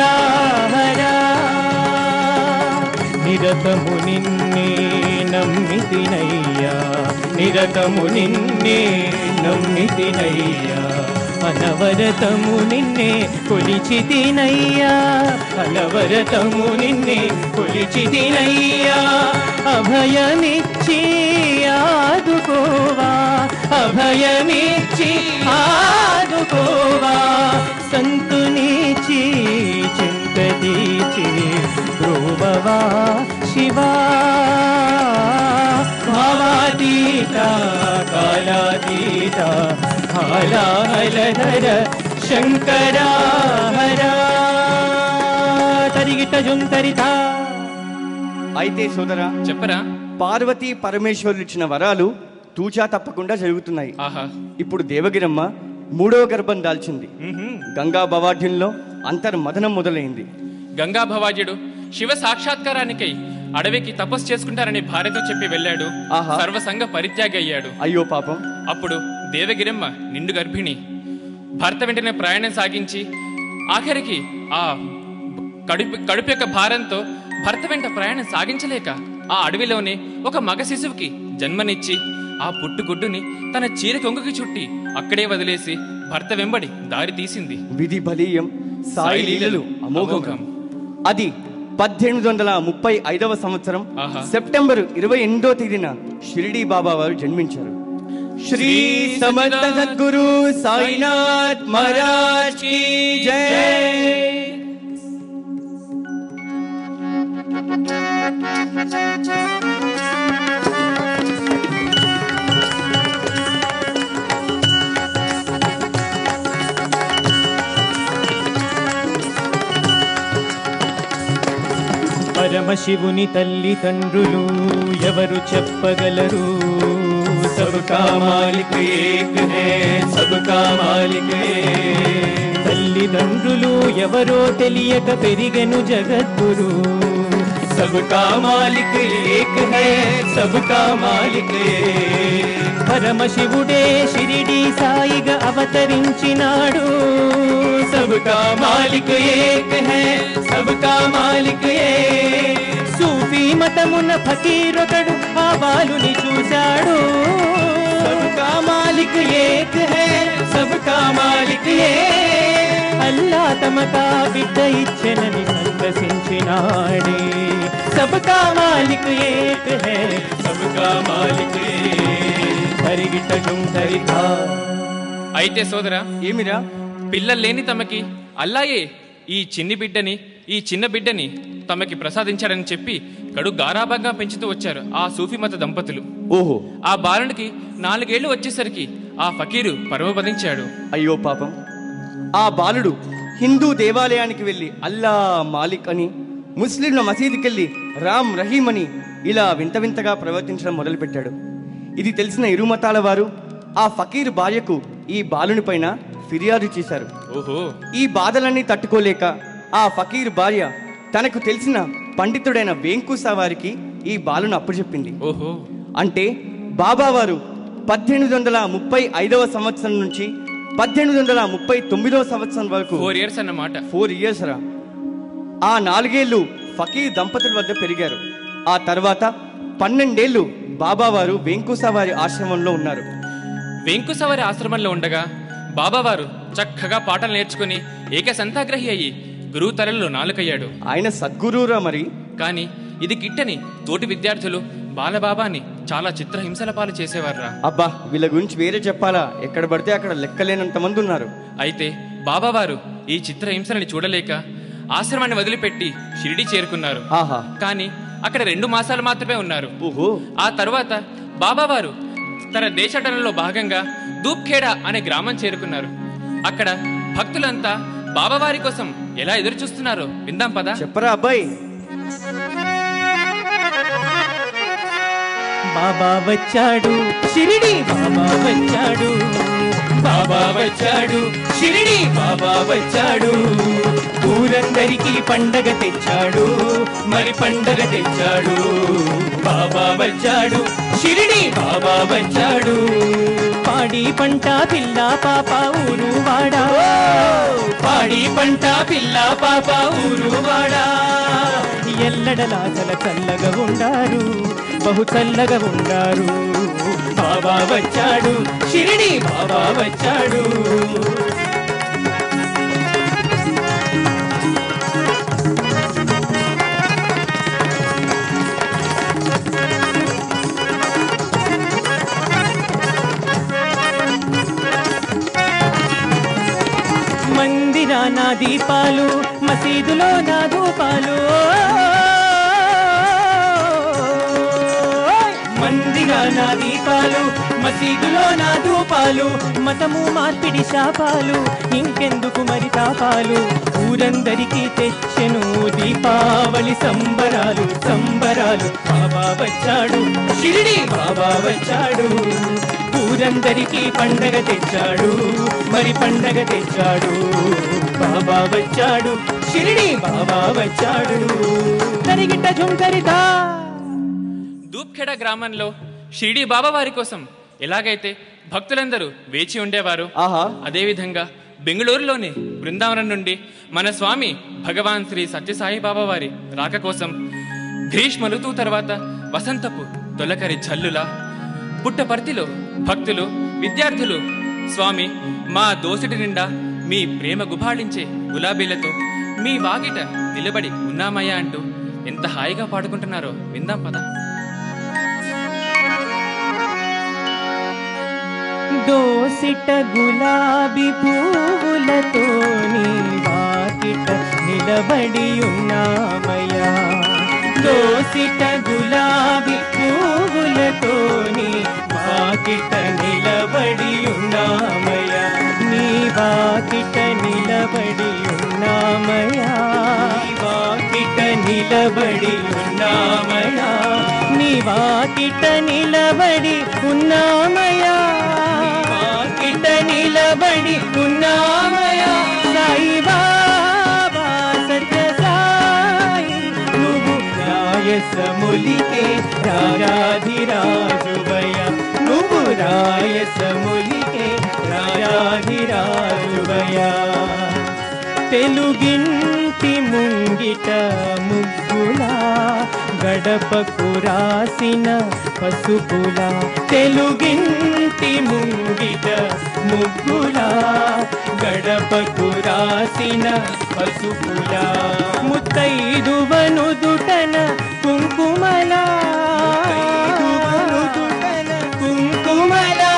హర. నిరతము నిన్నే నమ్మితినయ్యా, నిరతము నిన్నే నమ్మితినయ్యా, అనవరతము నిన్నే కొలిచితినయ్యా, అనవరతము నిన్నే కొలిచితినయ్యా. అభయమిచ్చి ఆదుకోవా, అభయమిచ్చి ఆదుకోవా, సంతునిచి చింతదీచి ధ్రువవా శివా. భావాతీత కాలాతీత, హాలాహలధర శంకర హర. తరిగిట జుంతరిత. అయితే సోదరా చెప్పరా. పార్వతీ పరమేశ్వరులు ఇచ్చిన వరాలు తూచా తప్పకుండా జరుగుతున్నాయి. ఆహా. ఇప్పుడు దేవగిరమ్మ 3వ గర్భం దాల్చింది. గంగా భవాఢ్యంలో అంతర్మదనం మొదలైంది. గంగా భవాజ్యుడు శివ సాక్షాత్కారానికై అడవికి తపస్సు చేసుకుంటారని భార్యతో చెప్పి వెళ్ళాడు. సర్వసంగ పరిత్యాగి అయ్యాడు. అయ్యో పాపం. అప్పుడు దేవగిరమ్మ నిండు గర్భిణి. భర్త వెంటనే ప్రయాణం సాగించి ఆఖరికి ఆ కడుపు యొక్క భారంతో భర్త వెంట ప్రయాణం సాగించలేక ఆ అడవిలోనే ఒక మగ శిశువుకి జన్మనిచ్చి ఆ పుట్టుగుడ్డుని తన చీర కొంగుకి చుట్టి అక్కడే వదిలేసి భర్త వెంబడి దారి తీసింది. విధి బలీయం, సాయి లీలలు అమోఘం. అది 1835వ సంవత్సరం సెప్టెంబర్ 28వ తేదీన షిరిడీ బాబా వారు జన్మించారు. శ్రీ సమర్థ సద్గురు సాయినాథ్ మహారాజ్ కీ జై. పరమశివుని తల్లిదండ్రులు ఎవరు చెప్పగలరు? సబ్కా మాలిక్ ఏక్ హై, సబ్కా మాలిక్ ఏక్. తల్లిదండ్రులు ఎవరో తెలియక పెరిగెను జగద్గురు. సబ్కా మాలిక్ ఏక్ హై, సబ్కా మాలిక్ ఏక్. పరమశివుడే షిరిడి సాయిగా అవతరించినాడు. సబ్కా మాలిక్ ఏక్ హై, సబ్కా మాలిక్ ఏక్. సూఫీ మతమున ఫకీరొకడు ఆ బాలుని చూశాడు. సబ్కా మాలిక్ ఏక్ హై, సబ్కా మాలిక్ ఏక్. అల్లా తమకా బిడ్డ ఇచ్చెనని సంతసించినాడే. సబ్కా మాలిక్ ఏక్ హై, సబ్కా మాలిక్ ఏక్. పరిగిటం సరిగా. అయితే సోదరా, ఏమిరా? పిల్లలు లేని తమకి అల్లాయే ఈ చిన్న బిడ్డని తమకి ప్రసాదించాడని చెప్పి కడు గారాభంగా పెంచుతూ వచ్చారు ఆ సూఫీ మత దంపతులు. ఓహో. ఆ బాలునికి 4 ఏళ్లు వచ్చేసరికి ఆ ఫకీరు పరమపదించాడు. అయ్యో పాపం. ఆ బాలుడు హిందూ దేవాలయానికి వెళ్ళి అల్లా మాలిక్ అని, ముస్లింల మసీదుకెళ్ళి రామ్ రహీం అని ఇలా వింత వింతగా ప్రవర్తించడం మొదలుపెట్టాడు. ఇది తెలిసిన ఇరు మతాల వారు ఆ ఫకీరు భార్యకు ఈ బాలుని పైన ఫిర్యాదు చేశారు. ఓహో. ఈ బాధలన్నీ తట్టుకోలేక ఆ ఫకీరు భార్య తనకు తెలిసిన పండితుడైన వేంకుసా వారికి ఈ బాలును అప్పచెప్పింది. ఓహో. అంటే బాబావారు 1835 సంవత్సరం నుంచి 1839 సంవత్సరం వరకు 4 years అన్నమాట. 4 years రా. ఆ 4 ఏళ్ళు ఫకీర్ దంపతుల వద్ద పెరిగారు. ఆ తర్వాత 12 ఏళ్ళు బాబావారు వేంకుసా వారి ఆశ్రమంలో ఉన్నారు. వెంకుసవారి ఆశ్రమంలో ఉండగా బాబావారు చక్కగా పాటలు నేర్చుకుని ఏకసంతాగ్రహి అయ్యి గురువు తలలో నాలుకయ్యాడు. ఆయన సద్గురువురా మరి. కానీ ఇది గిట్టని తోటి విద్యార్థులు బాలబాబాని చాలా చిత్రహింసల పాలు చేసేవారురా. అబ్బా, వీళ్ళ గురించి వేరే చెప్పాలా? ఎక్కడ పడితే అక్కడ లెక్కలేనంత మంది ఉన్నారు. అయితే బాబావారు ఈ చిత్రహింసలని చూడలేక ఆశ్రమాన్ని వదిలిపెట్టి షిరిడి చేరుకున్నారు. ఆహా. కానీ అక్కడ 2 మాసాలు మాత్రమే ఉన్నారు. ఓహో. ఆ తర్వాత బాబావారు తన దేశాటనలో భాగంగా దూప్ఖేడా అనే గ్రామం చేరుకున్నారు. అక్కడ భక్తులంతా బాబావారి కోసం ఎలా ఎదురు చూస్తున్నారో విందాం పదా. చెప్పరా అబ్బాయి. బాబా వచ్చాడు షిరిడి, బాబా వచ్చాడు, బాబా వచ్చాడు షిరిడి, బాబా వచ్చాడు. ఊరందరికీ పండగ తెచ్చాడు, మరి పండగ తెచ్చాడు. బాబా వచ్చాడు షిరిడి, బాబా వచ్చాడు. పాడి పంట పిల్ల పాప ఊరు వాడా, పాడి పంట పిల్ల పాప ఊరు వాడా. ఎల్లడలా చల్లగా ఉండారు, బహు చల్లగా ఉండారు. బాబా వచ్చాడు షిరిడి, బాబా వచ్చాడు. మందిరాన దీపాలు, మసీదులో నా ధూపాలు. మందిరాన దీపాలు, మసీదులో నా ధూపాలు. మతము మార్పిడి శాపాలు, ఇంకెందుకు మరి తాపాలు. ఊరందరికీ తెచ్చెను దీపావళి సంబరాలు, సంబరాలు. బాబా వచ్చాడు షిరిడి, బాబా వచ్చాడు. ఊరందరికీ పండగ తెచ్చాడు, మరి పండగ తెచ్చాడు. బాబా వచ్చాడు షిరిడి, బాబా వచ్చాడు. తరిగిట్ట ఝుంకరితా. దూప్ఖేడా గ్రామంలో షిరిడి బాబావారి కోసం ఎలాగైతే భక్తులందరూ వేచి ఉండేవారు, ఆహా. అదేవిధంగా బెంగళూరులోని బృందావనం నుండి మన స్వామి భగవాన్ శ్రీ సత్యసాయి బాబా వారి రాక కోసం గ్రీష్మ ఋతువు తర్వాత వసంతపు తొలకరి జల్లులా పుట్టపర్తిలో భక్తులు విద్యార్థులు స్వామి మా దోసిటి నిండా మీ ప్రేమ గుబాళించే గులాబీలతో మీ వాకిట నిలబడి ఉన్నామయ్యా అంటూ ఎంత హాయిగా పాడుకుంటున్నారో విందాం పద. దోసిట గులాబీ పువ్వులతో నీ వాకిట నిలబడి ఉన్నామయ్యా. దోసిట గులాబీ పువ్వులతో నీ వాకిట నిలబడి ఉన్నామయ్యా. నీ వాకిట నిలబడి ఉన్నామయ్యా. నీ వాకిట నిలబడి ఉన్నామయా, నీ వాకిట నిలబడి ఉన్నామయా, వాకిట నిలబడి ఉన్నామయా. సాయి బాబా సత్య సాయి, నువ్వు రాయసములికే రాజాధిరాజువయ్యా, నువ్వు రాయసములికే రాజాధిరాజువయ్యా. తెలుగింటి ముంగిట ముగ్గులా, గడపకు రాసిన పసుపులా, తెలుగింటి ముంగిట ముగ్గులా, గడపకు రాసిన పసుపులా, ముత్తైదువను దుటన కుంకుమలా, కుంకుమలా,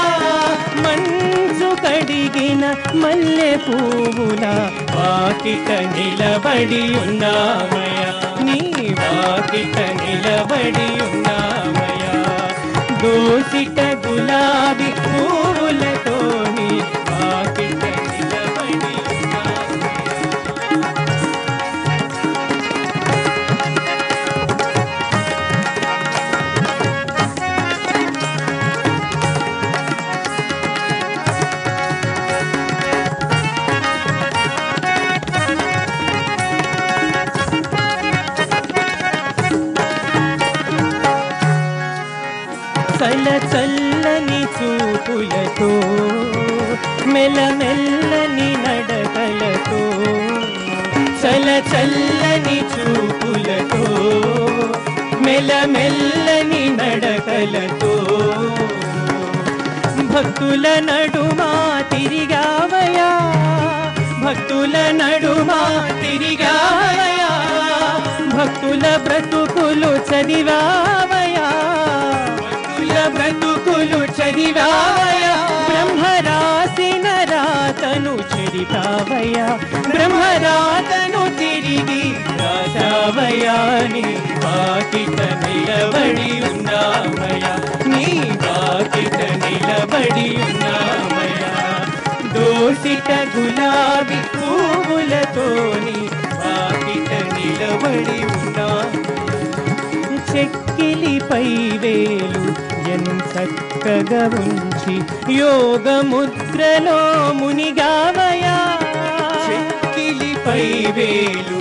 మంచు కడిగిన మల్లె పువ్వులా, వాకిట నిలబడి ఉన్నామయ్యా, నీ వాకిట నిలబడి ఉన్నామయ్యా. దోసిట గులాబీ పువ్వులతో నీ వాకిట నిలబడి చల్ల చల్లని చూపులతో, మెల్లమెల్లని నడకలతో, చల్ల చల్లని చూపులతో, మెల్లమెల్లని నడకలతో, భక్తుల నడుమా తిరిగావయా, భక్తుల నడుమా తిరిగావయా, భక్తుల బ్రతుకులు చదివావయా, బ్రతుకులు చదివావయా, బ్రహ్మ రాసిన రాతను చెరిపావయా, బ్రహ్మ రాతను తిరిగి రాసావయా. నీ వాకిట నిలబడి ఉన్నామయ్యా, నీ వాకిట నిలబడి ఉన్నామయ్యా. దోసిట గులాబీ పువ్వులతో నీ వాకిట నిలబడి ఉన్నామయ్యా. చెక్కిలిపై వేలు ఎంచక్కగా ఉంచి యోగముద్రలో మునిగావయా, చెక్కిలిపై వేలు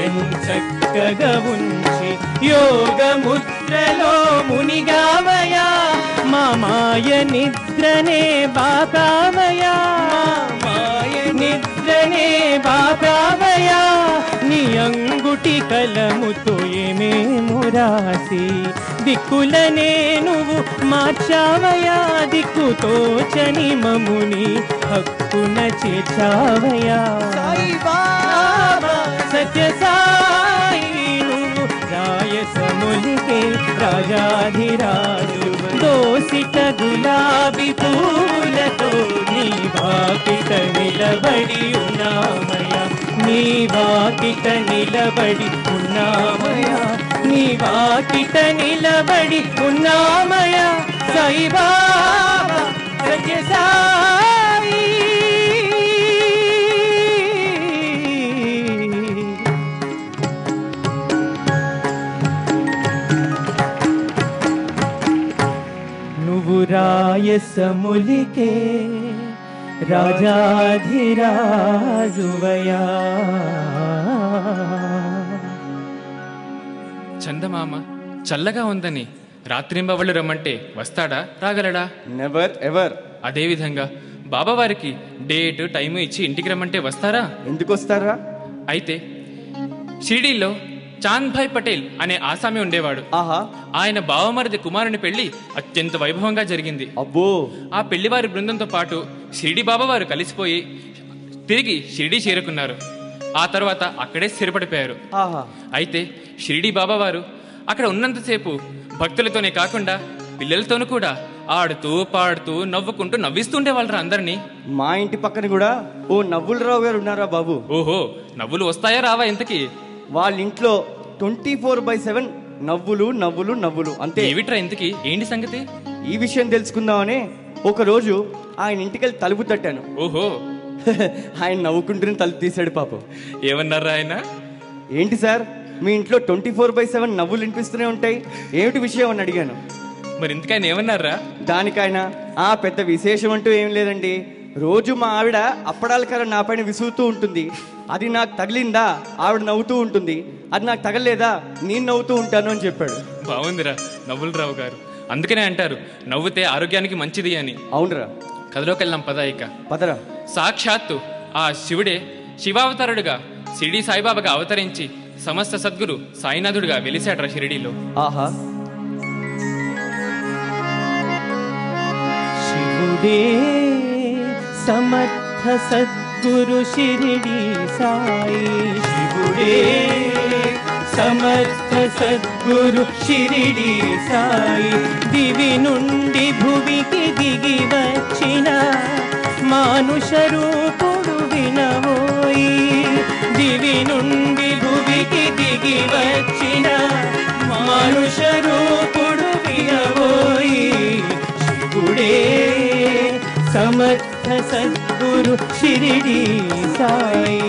ఎంచక్కగా ఉంచి యోగముద్రలో మునిగావయా. మా మాయ నిద్రనే బాపావయా, మాయ నిద్రనే బాపావయా. నీ అంగుటి కలముతో ఏమేమో రాసి దిక్కులనే నువ్వు మార్చావయా, దిక్కుతోచని మముని హక్కున చేర్చావయా. సాయి బాబా సత్య సాయి, నువ్వు రాయసములికే రాజాధిరాజు. దోసిట గులాబీ పూలతో నీ వాకిట నిలబడి ఉన్నామయ్యా, నీ వాకిట నిలబడి ఉన్నామయ్యా, నీ వాకిట నిలబడి ఉన్నామయ్యా. సాయి బాబా సత్య సాయి. నువ్వు రాయసములికే రాజాధిరాజువయ్యా. చందమామ చల్లగా ఉందని రాత్రింబవళ్ళు రమ్మంటే వస్తాడా, రాగలడా? Never ever. అదేవిధంగా బాబావారికి డేట్ టైము ఇచ్చి ఇంటికి రమ్మంటే వస్తారా? ఎందుకు వస్తారా? అయితే షిరిడీలో చాంద్భాయ్ పటేల్ అనే ఆసామి ఉండేవాడు. ఆహా. ఆయన బావమరిది కుమారుని పెళ్లి అత్యంత వైభవంగా జరిగింది. అబ్బో. ఆ పెళ్లివారి బృందంతో పాటు షిరిడి బాబావారు కలిసిపోయి తిరిగి షిరిడి చేరుకున్నారు. ఆ తర్వాత అక్కడే స్థిరపడిపోయారు. అయితే షిరిడి బాబావారు అక్కడ ఉన్నంతసేపు భక్తులతోనే కాకుండా పిల్లలతోనూ కూడా ఆడుతూ పాడుతూ నవ్వుకుంటూ నవ్విస్తుండే వాళ్ళరా అందరినీ. మా ఇంటి పక్కన కూడా ఓ నవ్వులరావు గారు ఉన్నారా బాబు? ఓహో, నవ్వులు వస్తాయా రావా ఇంతకీ? వాళ్ళ ఇంట్లో 24/7 నవ్వులు నవ్వులు నవ్వులు అంతే. ఏమిట్రా ఇంతకీ, ఏంటి సంగతి? ఈ విషయం తెలుసుకుందామని ఒకరోజు ఆయన ఇంటికెళ్ళి తలుపు తట్టాను. ఓహో. ఆయన నవ్వుకుంటూనే తలుపు తీశాడు పాపం. ఏమన్నారా ఆయన? ఏంటి సార్ మీ ఇంట్లో 24/7 నవ్వులు వినిపిస్తూనే ఉంటాయి, ఏమిటి విషయం అని అడిగాను. మరి ఇంతకైనా ఏమన్నారా? దానికైనా పెద్ద విశేషం అంటూ ఏం లేదండి, రోజు మా ఆవిడ అప్పడాల కర్ర నా పైన విసుగుతూ ఉంటుంది, అది నాకు తగిలిందా ఆవిడ నవ్వుతూ ఉంటుంది, అది నాకు తగలేదా నేను నవ్వుతూ ఉంటాను అని చెప్పాడు. బాగుందిరా నవ్వులు రావు గారు. అందుకనే అంటారు నవ్వుతే ఆరోగ్యానికి మంచిది అని. అవునరా, కథలోకి వెళ్దాం పద. ఇక పదరా. సాక్షాత్తు ఆ శివుడే శివావతారుడుగా షిరిడి సాయిబాబాగా అవతరించి సమస్త సద్గురు సాయినాథుడిగా వెలిశాడ్రా షిరిడీలో. ఆహా, శివుడే సమర్థ సద్గురు షిరిడి సాయి, శివుడే సమర్థ సద్గురు షిరిడి సాయి, దివి నుండి భువికి దిగి వచ్చిన మానుష రూపుడు వినవోయి, దివి నుండి భువికి దిగి వచ్చిన మానుష రూపుడు వినవోయి, శివుడే సమర్థ సద్గురు షిరిడి సాయి.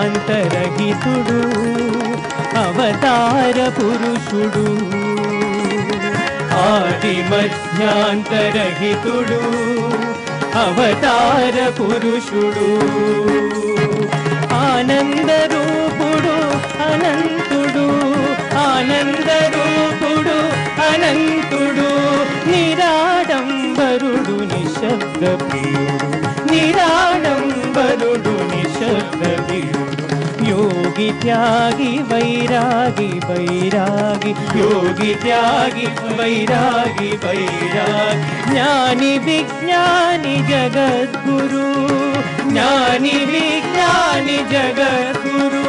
మధ్యాంతరహితుడు అవతార పురుషుడు, ఆది మధ్యాంతరహితుడు అవతార పురుషుడు, ఆనంద రూపుడు అనంతుడు, ఆనంద రూపుడు అనంతుడు, నిరాడంబరుడు నిశబ్ద ప్రియుడు, నిరాడంబరుడు నిశబ్ద ప్రియుడు, యోగి త్యాగి వైరాగి వైరాగి, యోగి త్యాగి వైరాగి వైరాగి, జ్ఞాని విజ్ఞాని జగద్గురు, జ్ఞాని విజ్ఞాని జగద్గురు,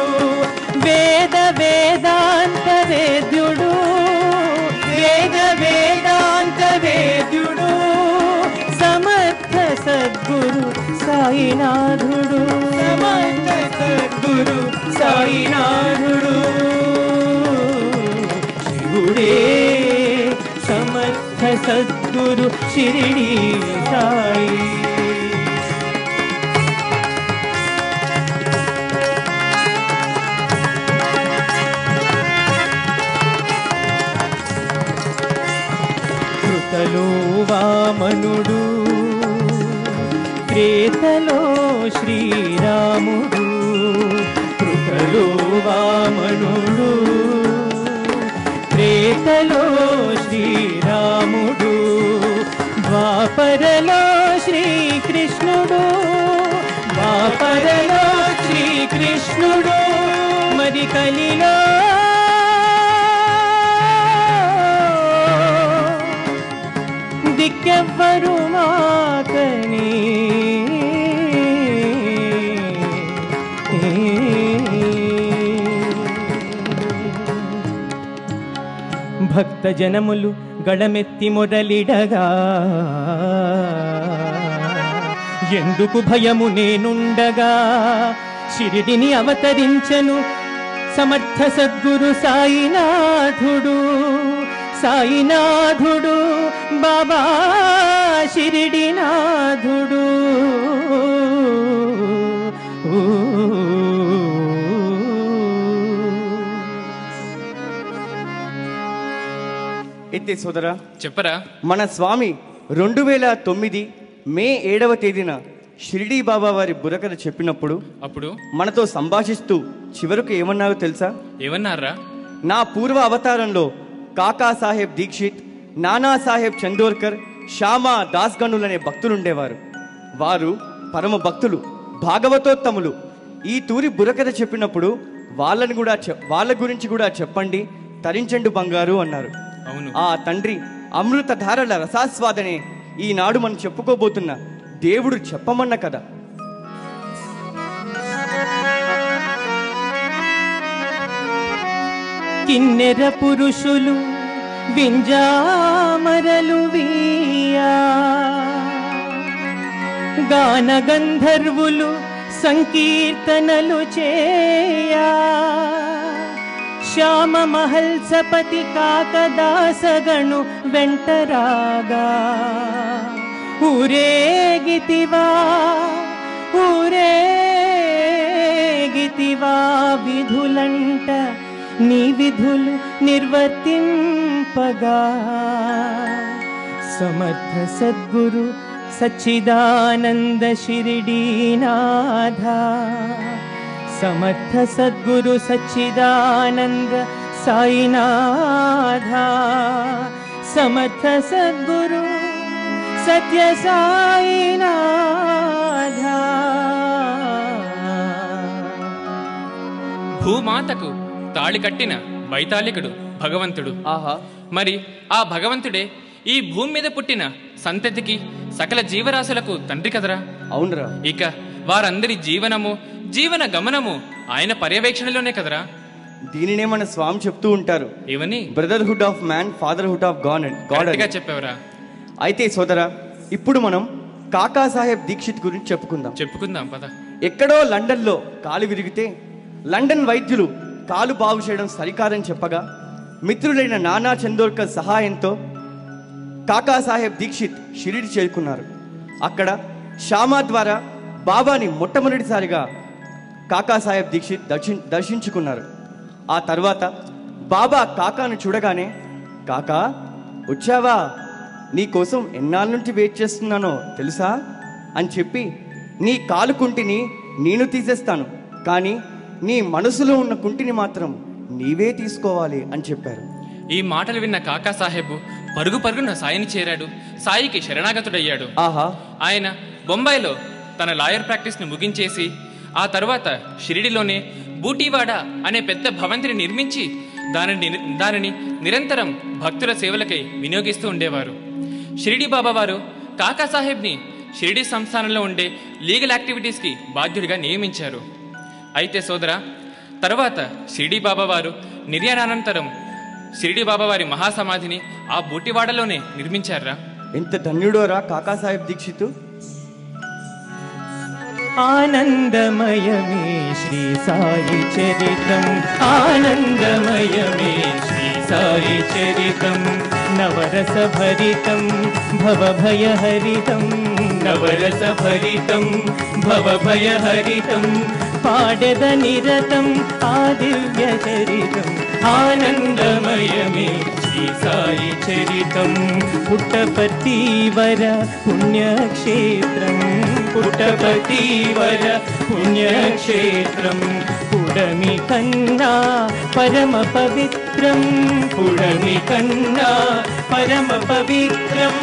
వేద వేదాంత వేద్యుడు, వేద వేదాంత వేద్యుడు, సమర్థ సద్గురు సాయినాథుడు, సమర్థ సద్గురు సాయినాథుడు, శివుడే సమర్థ సద్గురు షిరిడి సాయి. కృతలో వామనుడు, త్రేతలో శ్రీరాముడు, కృతలో వామనుడు, త్రేతలో శ్రీరాముడు, ద్వాపరలో శ్రీకృష్ణుడు, ద్వాపరలో శ్రీకృష్ణుడు, మరి కలిలో దిక్కెవ్వరు మాకని, భక్త జనములు గళమెత్తి మొదలిడగా, ఎందుకు భయము నేనుండగా, షిరిడిని అవతరించెను సమర్థ సద్గురు సాయినాథుడు, సాయినాథుడు బాబా షిరిడినాథుడు. ఎత్తే సోదరా, చెప్పరా. మన స్వామి 2009 మే 7వ తేదీన షిరిడీ బాబా వారి బుర్రకథ చెప్పినప్పుడు అప్పుడు మనతో సంభాషిస్తూ చివరకు ఏమన్నారో తెలుసా? ఏమన్నారా? నా పూర్వ అవతారంలో కాకా సాహెబ్ దీక్షిత్, నానా సాహెబ్ చందోర్కర్, శ్యామా దాస్గణులనే భక్తులుండేవారు. వారు పరమ భక్తులు, భాగవతోత్తములు. ఈ తూరి బుర్రకథ చెప్పినప్పుడు వాళ్ళ గురించి కూడా చెప్పండి, తరించండు బంగారు అన్నారు. అవును. ఆ తండ్రి అమృతధారల రసాస్వాదనే ఈనాడు మనం చెప్పుకోబోతున్న దేవుడు చెప్పమన్న కదా. కిన్నెర పురుషులు వింజామరలు వీయా, గాన గంధర్వులు సంకీర్తనలు చేయా శ్యామ మహల్సపతి కాకదాసగణు వెంటరాగా ఊరేగితివా విధులంట నీ విధులు నిర్వర్తింపగా సమర్థ సద్గురు సచ్చిదానంద షిరిడీనాథ సమర్థ సద్గురు సచ్చిదానంద సాయినాథ సమర్థ సద్గురు సత్య సాయినాథ. భూమాతకు తాళి కట్టిన వైతాళికుడు భగవంతుడు. ఆహా, మరి ఆ భగవంతుడే ఈ భూమి మీద పుట్టిన సంతతికి సకల జీవరాశులకు తండ్రి కదరా. అవునరా. ఇక వారందరి జీవనము జీవన గమనము ఆయన పర్యవేక్షణలోనే కదరా. దీనినే మన స్వామి చెప్తూ ఉంటారు, ఇవన్నీ brotherhood of man, fatherhood of God. చెప్పేవరా. అయితే సోదరా, ఇప్పుడు మనం కాకా సాహెబ్ దీక్షిత్ గురించి చెప్పుకుందాం పద. ఎక్కడో లండన్లో కాలు విరిగితే లండన్ వైద్యులు కాలు బాగు చేయడం సరికారని చెప్పగా మిత్రులైన నానా చందోర్కర్ సహాయంతో కాకా సాహెబ్ దీక్షిత్ షిరిడి చేరుకున్నారు. అక్కడ శ్యామా ద్వారా బాబాని మొట్టమొదటిసారిగా కాకా సాహెబ్ దీక్షిత్ దర్శించుకున్నారు. ఆ తర్వాత బాబా కాకాను చూడగానే, కాకా వచ్చావా, నీ కోసం ఎన్నాళ్ళ నుండి వెయిట్ చేస్తున్నానో తెలుసా అని చెప్పి, నీ కాలు కుంటిని నేను తీసేస్తాను, కానీ నీ మనసులో ఉన్న కుంటిని మాత్రం నీవే తీసుకోవాలి అని చెప్పారు. ఈ మాటలు విన్న కాకా సాహెబ్ పరుగున సాయిని చేరాడు. సాయికి శరణాగతుడయ్యాడు. ఆహా. ఆయన బొంబాయిలో తన లాయర్ ప్రాక్టీస్ను ముగించేసి ఆ తర్వాత షిరిడిలోనే బూటీవాడ అనే పెద్ద భవంతిని నిర్మించి దానిని నిరంతరం భక్తుల సేవలకై వినియోగిస్తూ ఉండేవారు. షిరిడి బాబా వారు కాకా సాహెబ్ని షిరిడి సంస్థానంలో ఉండే లీగల్ యాక్టివిటీస్కి బాధ్యుడిగా నియమించారు. అయితే సోదరా, తర్వాత షిరిడి బాబా వారు నిర్యాణానంతరం షిరిడి బాబా వారి మహాసమాధిని ఆ బూటివాడలోనే నిర్మించారా. ఎంత ధన్యుడోరా కాకా సాహెబ్ దీక్షిత్. ఆనందమయమే శ్రీ సాయి చరితం, ఆనందమయమే శ్రీ సాయి చరితం, నవరస భరితం భవభయహరితం, నవరస భరితం భవభయహరితం, పాడెద నిరతం ఆ దివ్య చరితం, ఆనందమయమే శ్రీ సాయి చరితం. పుట్టపర్తివర పుణ్యక్షేత్రం, పుట్టపర్తివర పుణ్యక్షేత్రం, పుడమి కన్నా పరమ పవిత్రం, పుడమి కన్నా పరమ పవిత్రం,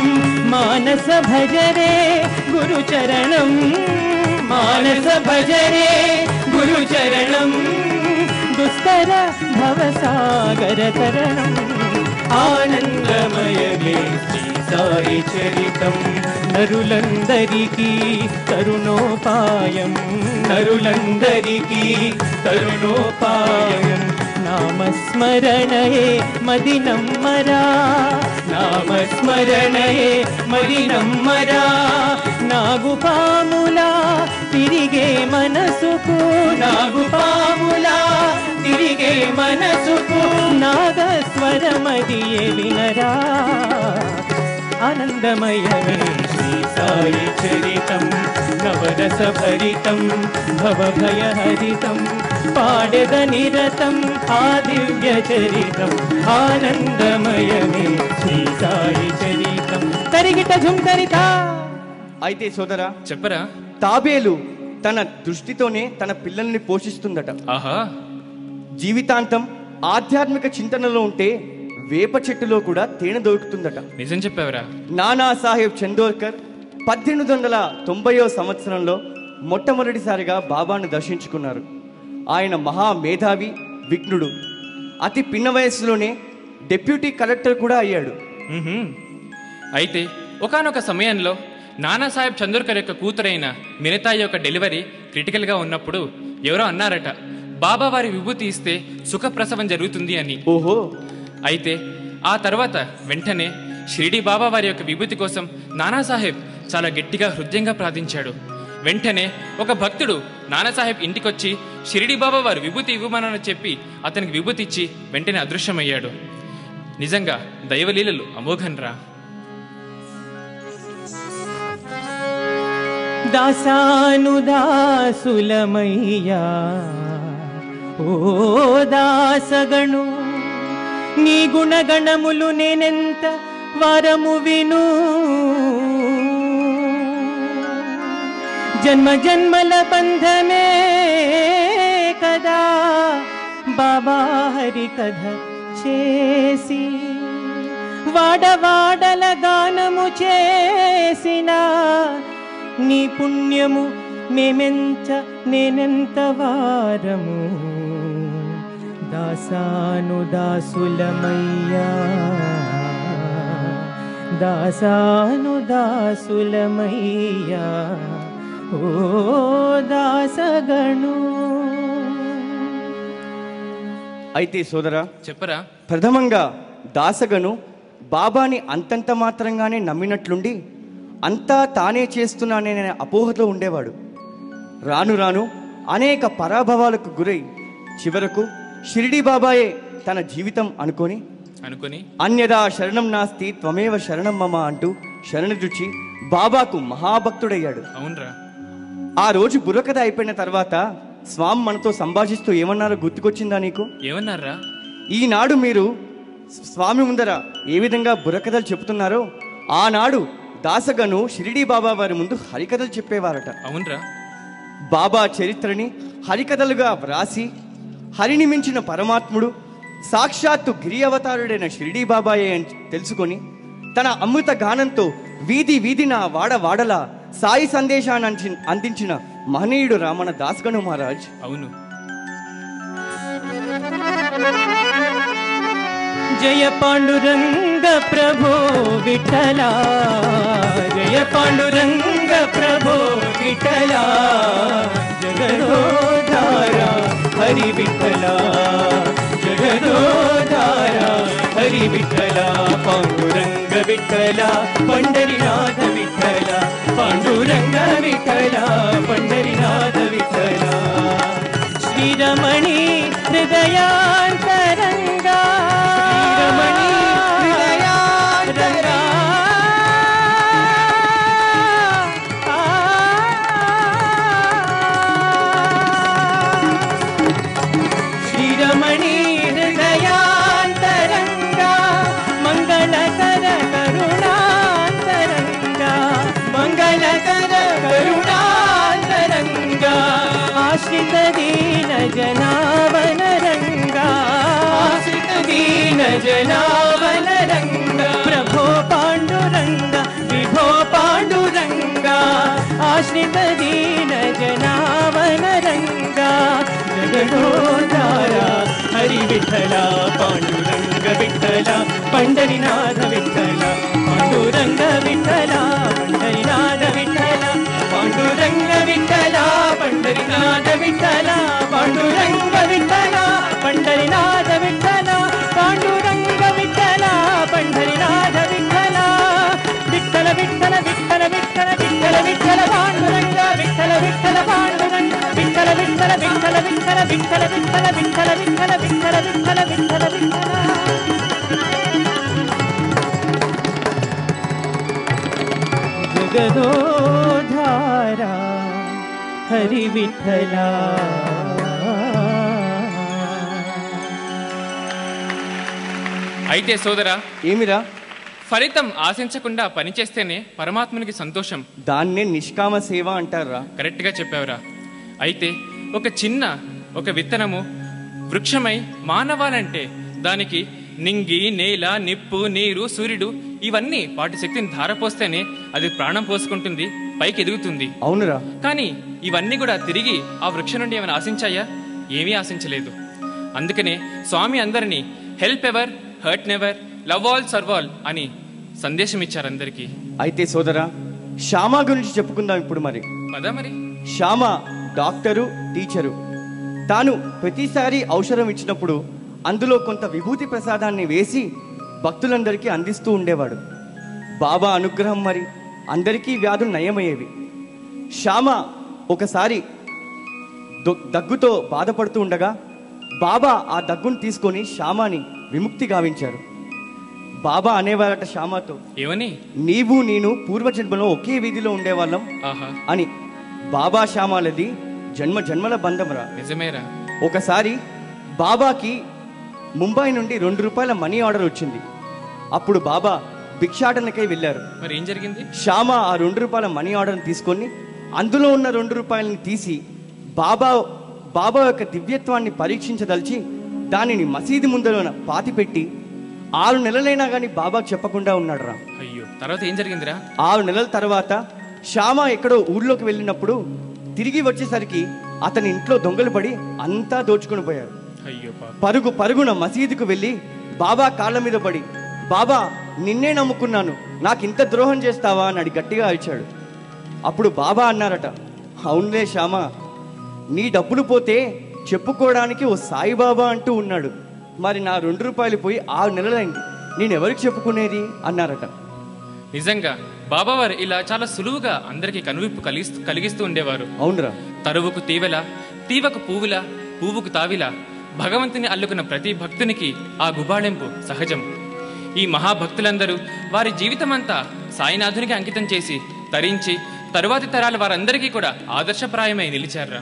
మానస భజరే గురుచరణం, మానస భజరే గురుచరణం, దుస్తర భవసాగర తరణం, ఆనందమయమే శ్రీ సాయి చరితం. నరులందరికీ తరుణోపాయం, నరులందరికీ తరుణోపాయం, నామస్మరణయే మది నమ్మరా, నామస్మరణయే మది నమ్మరా, నాగుపాములా తిరిగే మనసుకు, నాగుపాములా తిరిగే మనసుకు, నాగస్వరమదియే వినరా, ఆనందమయమే శ్రీ సాయి చరితం, నవరస భరితం భవభయహరితం, పాడెద నిరతం ఆ దివ్య చరితం, ఆనందమయమే శ్రీ సాయి చరితం. తరిగిట ఝుంకరిత. అయితే సోదరా చెప్పరా. తాబేలు తన దృష్టితోనే తన పిల్లల్ని పోషిస్తుందట. ఆహా. జీవితాంతం ఆధ్యాత్మిక చింతనలో ఉంటే వేప చెట్టులో కూడా తేనె దొరుకుతుందట. నిజం చెప్పావరా. నానా సాహెబ్ చందోర్కర్ 1890 సంవత్సరంలో మొట్టమొదటిసారిగా బాబాను దర్శించుకున్నారు. ఆయన మహా మేధావి, విఘ్నుడు. అతి పిన్న వయస్సులోనే డెప్యూటీ కలెక్టర్ కూడా అయ్యాడు. అయితే ఒకానొక సమయంలో నానాసాహెబ్ చందోర్కర్ యొక్క కూతురైన మినతాయి యొక్క డెలివరీ క్రిటికల్గా ఉన్నప్పుడు ఎవరో అన్నారట, బాబా వారి విభూతి ఇస్తే సుఖప్రసవం జరుగుతుంది అని. ఓహో. అయితే ఆ తర్వాత వెంటనే షిరిడి బాబా వారి యొక్క విభూతి కోసం నానాసాహెబ్ చాలా గట్టిగా హృదయంగా ప్రార్థించాడు. వెంటనే ఒక భక్తుడు నానాసాహెబ్ ఇంటికొచ్చి షిరిడి బాబా వారు విభూతి ఇవ్వమని చెప్పి అతనికి విభూతి ఇచ్చి వెంటనే అదృశ్యమయ్యాడు. నిజంగా దైవలీలలు అమోఘన్రా. దాసానుదాసులమయ్యా ఓ దాసగణు, నీ గుణగణములు నేనెంత వరము విను. జన్మ జన్మల బంధమే కదా బాబా హరి కథ చేసి, వాడవాడల గానము చేసిన నీ పుణ్యము మేమెంత నేనెంత వారము. దాసానుదాసులమయ్యా దాసానుదాసులమయ్యా ఓ దాసగణు. అయితే సోదరా చెప్పరా. ప్రథమంగా దాసగను బాబాని అంతంత మాత్రంగానే నమ్మినట్లుండి అంతా తానే చేస్తున్నాననే అపోహతో ఉండేవాడు. రాను రాను అనేక పరాభవాలకు గురై చివరకు షిరిడి బాబాయే తన జీవితం అనుకొని అన్యదా శరణం నాస్తి త్వమేవ శరణం మమ అంటూ శరణుజుచి బాబాకు మహాభక్తుడయ్యాడు. అవునరా. ఆ రోజు బుర్రకథ అయిపోయిన తర్వాత స్వామి మనతో సంభాషిస్తూ ఏమన్నారో గుర్తుకొచ్చిందా నీకు? ఏమన్నారా? ఈనాడు మీరు స్వామి ముందర ఏ విధంగా బుర్రకథలు చెబుతున్నారో ఆనాడు దాసగను షిరిడి బాబా వారి ముందు హరికథలు చెప్పేవారట. అవునరా. బాబా చరిత్రని హరికథలుగా వ్రాసి హరిని మించిన పరమాత్ముడు సాక్షాత్తు గిరి అవతారుడైన షిరిడి బాబాయే అని తెలుసుకొని తన అమృత గానంతో వీధి వీధిన వాడవాడల సాయి సందేశాన్ని అందించిన మహనీయుడు రామణ దాసగను మహారాజ్. అవును. జయ పాండురంగ ప్రభో విఠలా, జయ పాండురంగ ప్రభో విఠలా, జగదోధారా హరి విఠలా, జగదోధారా హరి విఠలా, పాండురంగ విఠలా పండరినాథ విఠలా, పాండురంగ విఠలా పండరినాథ విఠలా. శ్రీరమణి హృదయాంతరంగా, శ్రీరమణి హృదయాంతరంగా, శ్రీరమణి హృదయాంతరంగా, మంగళకర కరుణాంతరంగా, మంగళకర కరుణాంతరంగా, ఆశ్రిత దీన జనావనరంగా, ఆశ్రిత దీన జనావనరంగా, ప్రభో పాండురంగ విభో పాండురంగా, ఆశ్రిత దీన జనావనరంగా, జగదోధారా హరి విఠలా, పాండురంగ విఠలా పండరినాథ విఠలా, పాండురంగ విఠలా పండరినాథ విఠలా, పాండురంగ విఠలా పండరినాథ విఠలా, పాండురంగ విఠలా పండరినాథ విఠలా, పాండురంగ విఠలా పండరినాథ విఠలా, విఠల విఠల విఠల విఠల విఠల విఠల పాండురంగ విఠల విఠల పాండురంగ విఠల విఠల విఠల విఠల విఠల విఠల విఠల విఠల విఠల విఠల విఠల విఠల. జగదోధారా హరి విఠలా. అయితే సోదరా, ఏమిరా? ఫలితం ఆశించకుండా పనిచేస్తేనే పరమాత్మునికి సంతోషం. దాన్నే నిష్కామ సేవ అంటారా? కరెక్ట్గా చెప్పావురా. అయితే ఒక విత్తనము వృక్షమై మానవాలంటే దానికి నింగి, నేల, నిప్పు, నీరు, సూర్యుడు ఇవన్నీ వాటి శక్తిని ధారపోస్తేనే అది ప్రాణం పోసుకుంటుంది, పైకి ఎదుగుతుంది. అవునురా. కానీ ఇవన్నీ కూడా తిరిగి ఆ వృక్షం నుండి ఏమైనా ఆశించాయా? ఏమీ ఆశించలేదు. అందుకనే స్వామి అందరినీ help ever, hurt never, love all, serve all అని సందేశం ఇచ్చారు అందరికీ. అయితే సోదరా, శ్యామ గురించి చెప్పుకుందాం ఇప్పుడు. మరి శ్యామ డాక్టరు, టీచరు. తాను ప్రతిసారి ఔషధం ఇచ్చినప్పుడు అందులో కొంత విభూతి ప్రసాదాన్ని వేసి భక్తులందరికీ అందిస్తూ ఉండేవాడు. బాబా అనుగ్రహం మరి అందరికీ వ్యాధులు నయమయ్యేవి. శ్యామ ఒకసారి దగ్గుతో బాధపడుతూ ఉండగా బాబా ఆ దగ్గును తీసుకొని శ్యామని విముక్తి గావించారు. బాబా అనేవారట శ్యామతో, ఏమని? నీవు నేను పూర్వజన్మలో ఒకే వీధిలో ఉండేవాళ్ళం అని. బాబా శ్యామలది జన్మ జన్మల బంధంరా. నిజమేరా. ఒకసారి బాబాకి ముంబై నుండి 2 రూపాయల మనీ ఆర్డర్ వచ్చింది. అప్పుడు బాబా భిక్షాటనకై వెళ్ళారు. మరి ఏం జరిగింది? శ్యామ ఆ 2 రూపాయల మనీ ఆర్డర్ని తీసుకొని అందులో ఉన్న 2 రూపాయలని తీసి బాబా యొక్క దివ్యత్వాన్ని పరీక్షించదలిచి దానిని మసీదు ముందర పాతిపెట్టి 6 నెలలైనా కానీ బాబాకు చెప్పకుండా ఉన్నాడు రా. అయ్యో, తర్వాత ఏం జరిగిందిరా? 6 నెలల తర్వాత శ్యామ ఎక్కడో ఊర్లోకి వెళ్ళినప్పుడు తిరిగి వచ్చేసరికి అతని ఇంట్లో దొంగలు పడి అంతా దోచుకొని పోయారు. అయ్యో, పరుగున మసీదుకు వెళ్ళి బాబా కాళ్ళ మీద పడి, బాబా నిన్నే నమ్ముకున్నాను, నాకు ఇంత ద్రోహం చేస్తావా అని గట్టిగా అరిచాడు. అప్పుడు బాబా అన్నారట, అవునులే శ్యామ, నీ డబ్బులు పోతే చెప్పుకోవడానికి ఓ సాయిబాబా అంటూ ఉన్నాడు, మరి నా 2 రూపాయలు పోయి 6 నెలలైంది, నేను ఎవరికి చెప్పుకునేది అన్నారట. నిజంగా బాబావారు ఇలా చాలా సులువుగా అందరికి కనువిప్పు కలిగిస్తూ ఉండేవారు. అవునరా. తరువుకు తీవెల, తీవకు పువ్వుల, పువ్వుకు తావిల, భగవంతుని అల్లుకున్న ప్రతి భక్తునికి ఆ గుబాళింపు సహజం. ఈ మహాభక్తులందరూ వారి జీవితమంతా సాయినాథునికి అంకితం చేసి తరించి తరువాతి తరాల వారందరికీ కూడా ఆదర్శప్రాయమై నిలిచారా.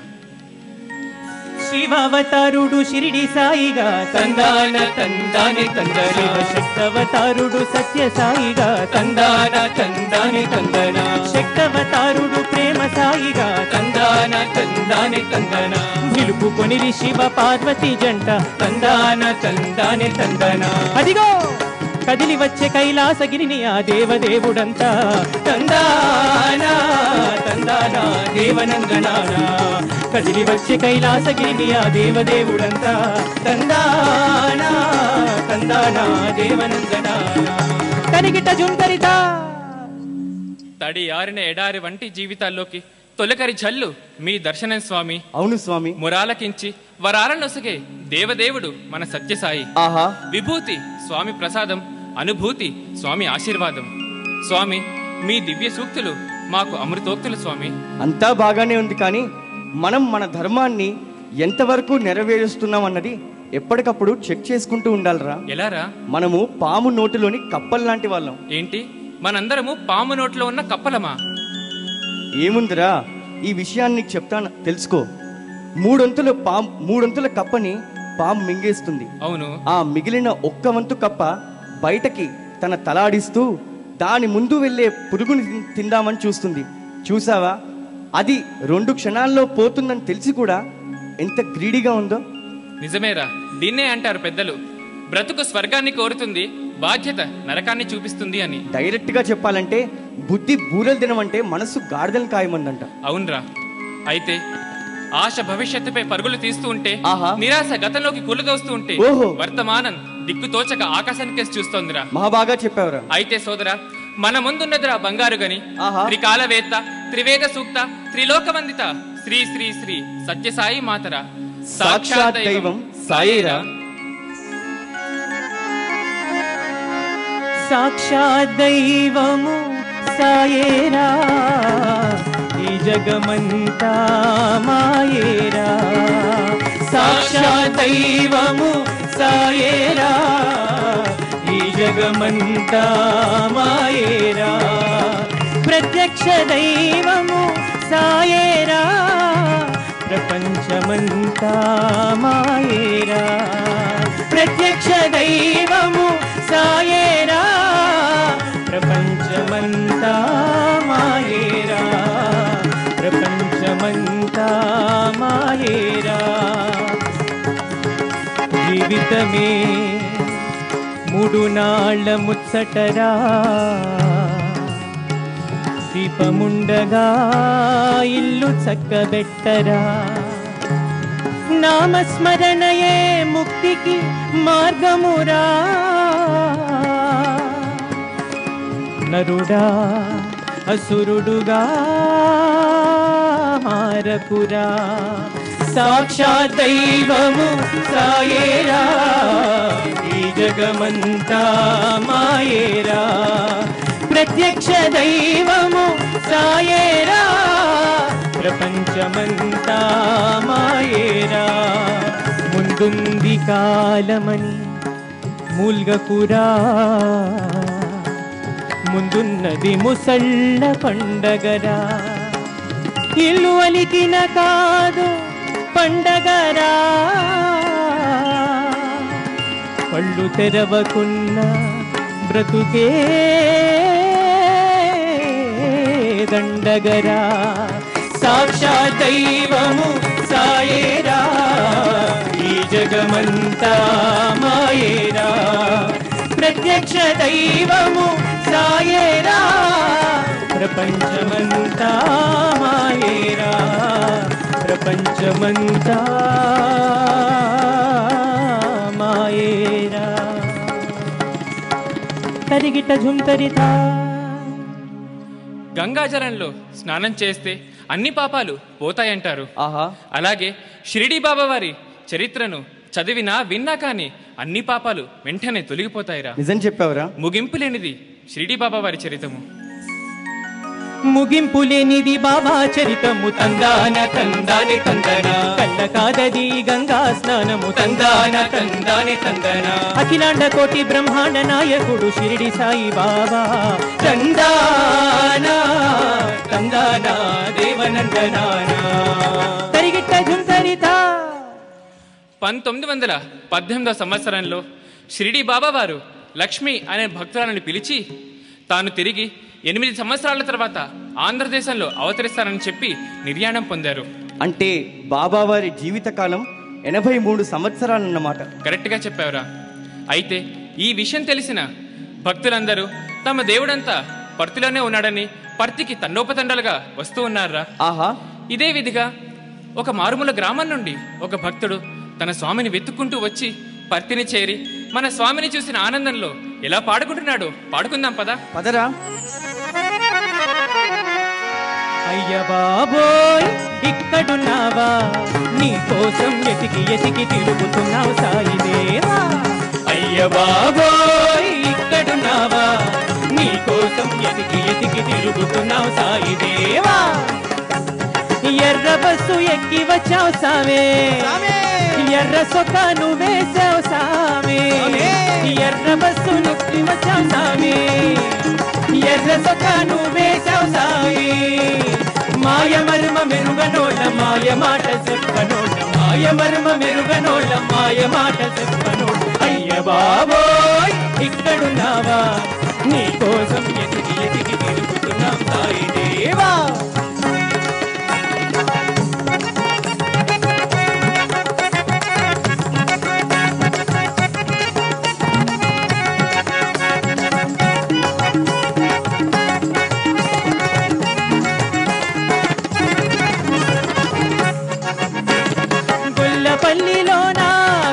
శివావతారుడు షిరిడి సాయిగా తందాన తందాని తందన, శక్తవతారుడు సత్య సాయిగా తందాన తందాని తందన, శక్తవతారుడు ప్రేమ సాయిగా తందాన తందాని తందన, నిలుపుకొని శివ పార్వతి జంట తందాన తందాని తందన. అదిగో కదిలి వచ్చే కైలాసగిరిని ఆ దేవదేవుడంతా తందానా తందానా దేవనందనానా, కదిలి వచ్చే కైలాసగిరిని ఆ దేవదేవుడంతా తందానా తందానా దేవనందనానా. తనిగిట జుంకరిత తడి ఆరిన ఎడారి వంటి జీవితాల్లోకి తొలకరి జల్లు మీ దర్శనం స్వామి. అవును స్వామి. మురాలకించి వరాలనొసగే దేవదేవుడు మన సత్యసాయి. ఆహా. విభూతి స్వామి ప్రసాదం, అనుభూతి స్వామి ఆశీర్వాదం. స్వామి మీ దివ్య సూక్తులు మాకు అమృతోక్తులు స్వామి. అంతా బాగానే ఉంది, కానీ మనం మన ధర్మాన్ని ఎంతవరకు నెరవేరుస్తున్నాం అన్నది ఎప్పటికప్పుడు చెక్ చేసుకుంటూ ఉండాలిరా. ఎలారా? మనము పాము నోటిలోని కప్పల్లాంటి వాళ్ళం. ఏంటి, మనందరము పాము నోట్లో ఉన్న కప్పలమా? ఏముందిరా, ఈ విషయాన్ని నీకు చెప్తాను, తెలుసుకో. 3 వంతుల కప్పని పాము మింగేస్తుంది. అవును. ఆ మిగిలిన 1 వంతు కప్ప బయటకి తన తలాడిస్తూ దాని ముందు వెళ్ళే పురుగుని తిందామని చూస్తుంది. చూసావా, అది 2 క్షణాల్లో పోతుందని తెలిసి కూడా ఎంత గ్రీడీగా ఉందో. నిజమేరా, దీన్నే అంటారు పెద్దలు, బ్రతుకు స్వర్గాన్ని కోరుతుంది, బాధ్యత నరకాన్ని చూపిస్తుంది అని. డైరెక్ట్ గా చెప్పాలంటే బుద్ధి బూరెలు తినమంటే మనసు గాడిదలు కాయమందంట. అవునరా. అయితే ఆశ భవిష్యత్తుపై పరుగులు తీస్తూ ఉంటే, ఆహా, నిరాశ గతంలోకి కూలదోస్తూ ఉంటే, ఓహో, వర్తమానం దిక్కుతోచక ఆకాశానికి చూస్తోందిరా. మహాబాగా చెప్పావురా. అయితే సోదరా, మన ముందున్నదిరా బంగారు గని, త్రికాలవేత్త, త్రివేద సూక్త, త్రిలోకవందిత శ్రీ శ్రీ శ్రీ సత్యసాయి మాతరా, సాక్షాత్ దైవం సాయిరా. సాక్షాత్ దైవము సాయేరా, ఈ జగమంతా మాయేరా. సాక్షాత్ దైవము సాయేరా, ఈ జగమంతా మాయేరా. ప్రత్యక్ష దైవము సాయేరా, ప్రపంచమంతా మాయేరా. ప్రత్యక్ష దైవము సాయేరా, ప్రపంచమంతా మాయేరా. ప్రపంచమంతా మాయేరా. జీవితమే 3 నాళ్ళ ముచ్చటరా, దీపముండగా ఇల్లు చక్కబెట్టరా. నామస్మరణయే ముక్తికి మార్గమురా. నరుడా అసురుడుగా మారకురా. సాక్షాత్ దైవము సాయేరా, ఈ జగమంతా మాయేరా. ప్రత్యక్ష దైవము సాయేరా, ప్రపంచమంతా మాయేరా. ముందుంది కాలమని మూల్గకురా, ముందున్నది ముసళ్ళ పండగరా. ఇల్లు అలికిన కాదు పండగరా, పళ్ళు తెరవకున్న బ్రతుకే దండగరా. సాక్షాత్ దైవము సాయేరా, ఈ జగమంతా మాయేరా. ప్రత్యక్ష దైవము సాయేరా, ప్రపంచమంతా మాయేరా. ప్రపంచమంతా మాయేరా. తరిగిట ఝుంతరితా. గంగాజలంలో స్నానం చేస్తే అన్ని పాపాలు పోతాయంటారు. ఆహా. అలాగే షిరిడీ బాబా వారి చరిత్రను చదివినా విన్నా కానీ అన్ని పాపాలు వెంటనే తొలగిపోతాయిరా. నిజం చెప్పావురా. ముగింపు లేనిది షిరిడీ బాబా వారి చరితము. ముగింపు లేనిది బాబా చరితము. తందాన తందాని తందన, కళ్ళ కాదది గంగా స్నానము. తందాన తందాని తందన, అఖిలాండ కోటి బ్రహ్మాండ నాయకుడు షిరిడి సాయి బాబా. తందాన తందాన దేవనందనానా. తరిగిట్ట ఝుంతరిత. 1918వ సంవత్సరంలో షిరిడీ బాబా వారు లక్ష్మి అనే భక్తురాలను పిలిచి తాను తిరిగి 8 సంవత్సరాల తర్వాత ఆంధ్రదేశంలో అవతరిస్తానని చెప్పి నిర్యాణం పొందారు. అంటే బాబావారి జీవితకాలం 83 సంవత్సరాలన్నమాట. కరెక్ట్గా చెప్పావురా. అయితే ఈ విషయం తెలిసిన భక్తులందరూ తమ దేవుడంతా పర్తిలోనే ఉన్నాడని పర్తికి తండోపతండాలుగా వస్తూ ఉన్నారా. ఆహా. ఇదే విధిగా ఒక మారుమూల గ్రామం నుండి ఒక భక్తుడు తన స్వామిని వెతుక్కుంటూ వచ్చి పర్తిని చేరి మన స్వామిని చూసిన ఆనందంలో ఎలా పాడుకుంటున్నాడు పాడుకుందాం పదా. పదరా. అయ్య బాబోయ్ ఇక్కడున్నావా, నీ కోసం ఎతికి ఎతికి తిరుగుతున్నావు సాయిదేవా. అయ్య బాబోయ్ ఇక్కడున్నావా, నీ కోసం ఎతికి ఎతికి తిరుగుతున్నావు సాయిదేవా. ఎర్ర బస్సు ఎక్కి వచ్చావు సామే, ఎర్ర సొక్క నువ్వేసావు సామే. ఎర్ర బస్సు నొక్కి వచ్చావు సామే, ఎర్ర సొక్క నువ్వేసావు సామే. మాయ మర్మ మెరుగనోళ్ళ మాయ మాట చెప్పనోళ్ళ, మాయ మర్మ మెరుగనోళ్ళ మాయ మాట చెప్పనోళ్ళ. అయ్య బాబోయ్ ఇక్కడున్నావా, నీ కోసం ఎతికి ఎతికి తిరుగుతున్నాం సాయి దేవా. గొల్లపల్లిలోనా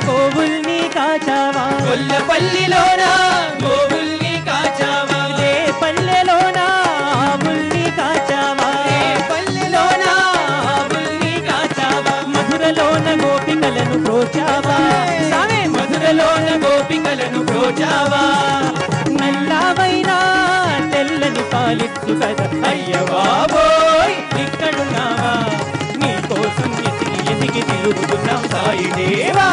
గోవుల్ని కాచావా, గొల్లపల్లిలోనా గోవుల్ని కాచావా. ఏ పల్లెలోనా ఆవుల్ని కాచావా, ఏ పల్లెలోనా ఆవుల్ని కాచావా. మధురలోన గోపికలను ప్రోచావా సామే, మధురలోన గోపికలను ప్రోచావా. నల్లావైనా తెల్లని పాలిచ్చు కదా. అయ్య బాబోయ్ ఇక్కడున్నావా, నీ కోసం ఎతికి తిరుగుతున్నాం సాయి దేవా.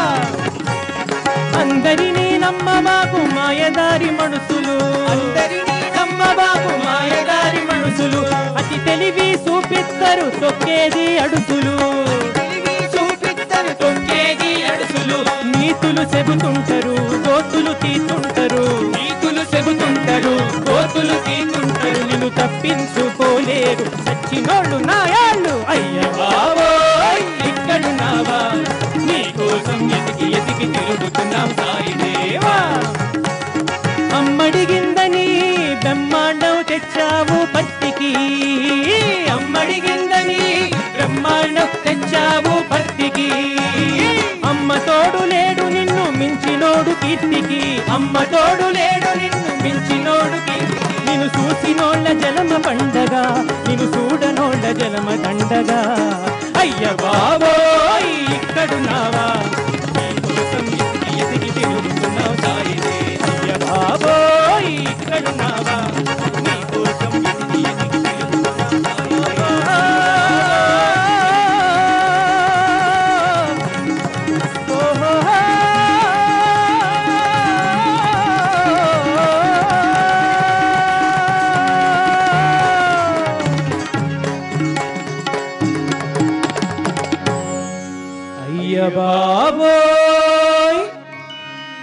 అందరినీ నమ్మబాకు మాయదారి మనుషులు, అందరినీ నమ్మబాకు మాయదారి మనుషులు. అతి తెలివి చూపిస్తారు తొక్కేది అడుసులు, చూపిస్తారు తొక్కేది అడుసులు. నీతులు చెబుతుంటారు గోతులు తీతుంటారు, నీతులు చెబుతుంటారు గోతులు తీతుంటారు. నిన్ను తప్పించుకోలేరు సచ్చినోళ్ళు నాయాళ్ళు. అయ్య బాబోయ్ ఇక్కడున్నావా, నీ కోసం ఎతికి ఎతికి తిరుగుతున్నాం సాయి దేవా. అమ్మడిగిందని బ్రహ్మాండం తెచ్చావు పత్తికి, అమ్మడిగిందని బ్రహ్మాండం తెచ్చావు పత్తికి. అమ్మ తోడు లేడు నిన్ను మించినోడు కీర్తికి, అమ్మ తోడు లేడు నిన్ను మించినోడు కీర్తికి. నిన్ను చూసినోళ్ళ జలమ పండగ, నిన్ను చూడనోళ్ళ జలమ దండగా. అయ్య బాబోయ్ ఇక్కడున్నావా, నీ కోసం ఎతికి ఎతికి తిరుగుతున్నావు సాయి దేవా. అయ్య బాబోయ్ ఇక్కడున్నావా, నీ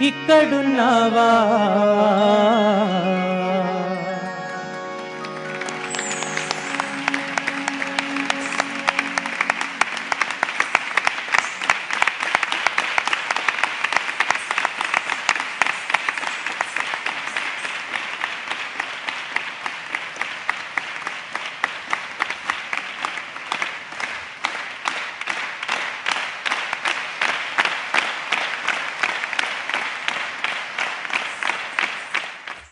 ఇక్కడున్నావా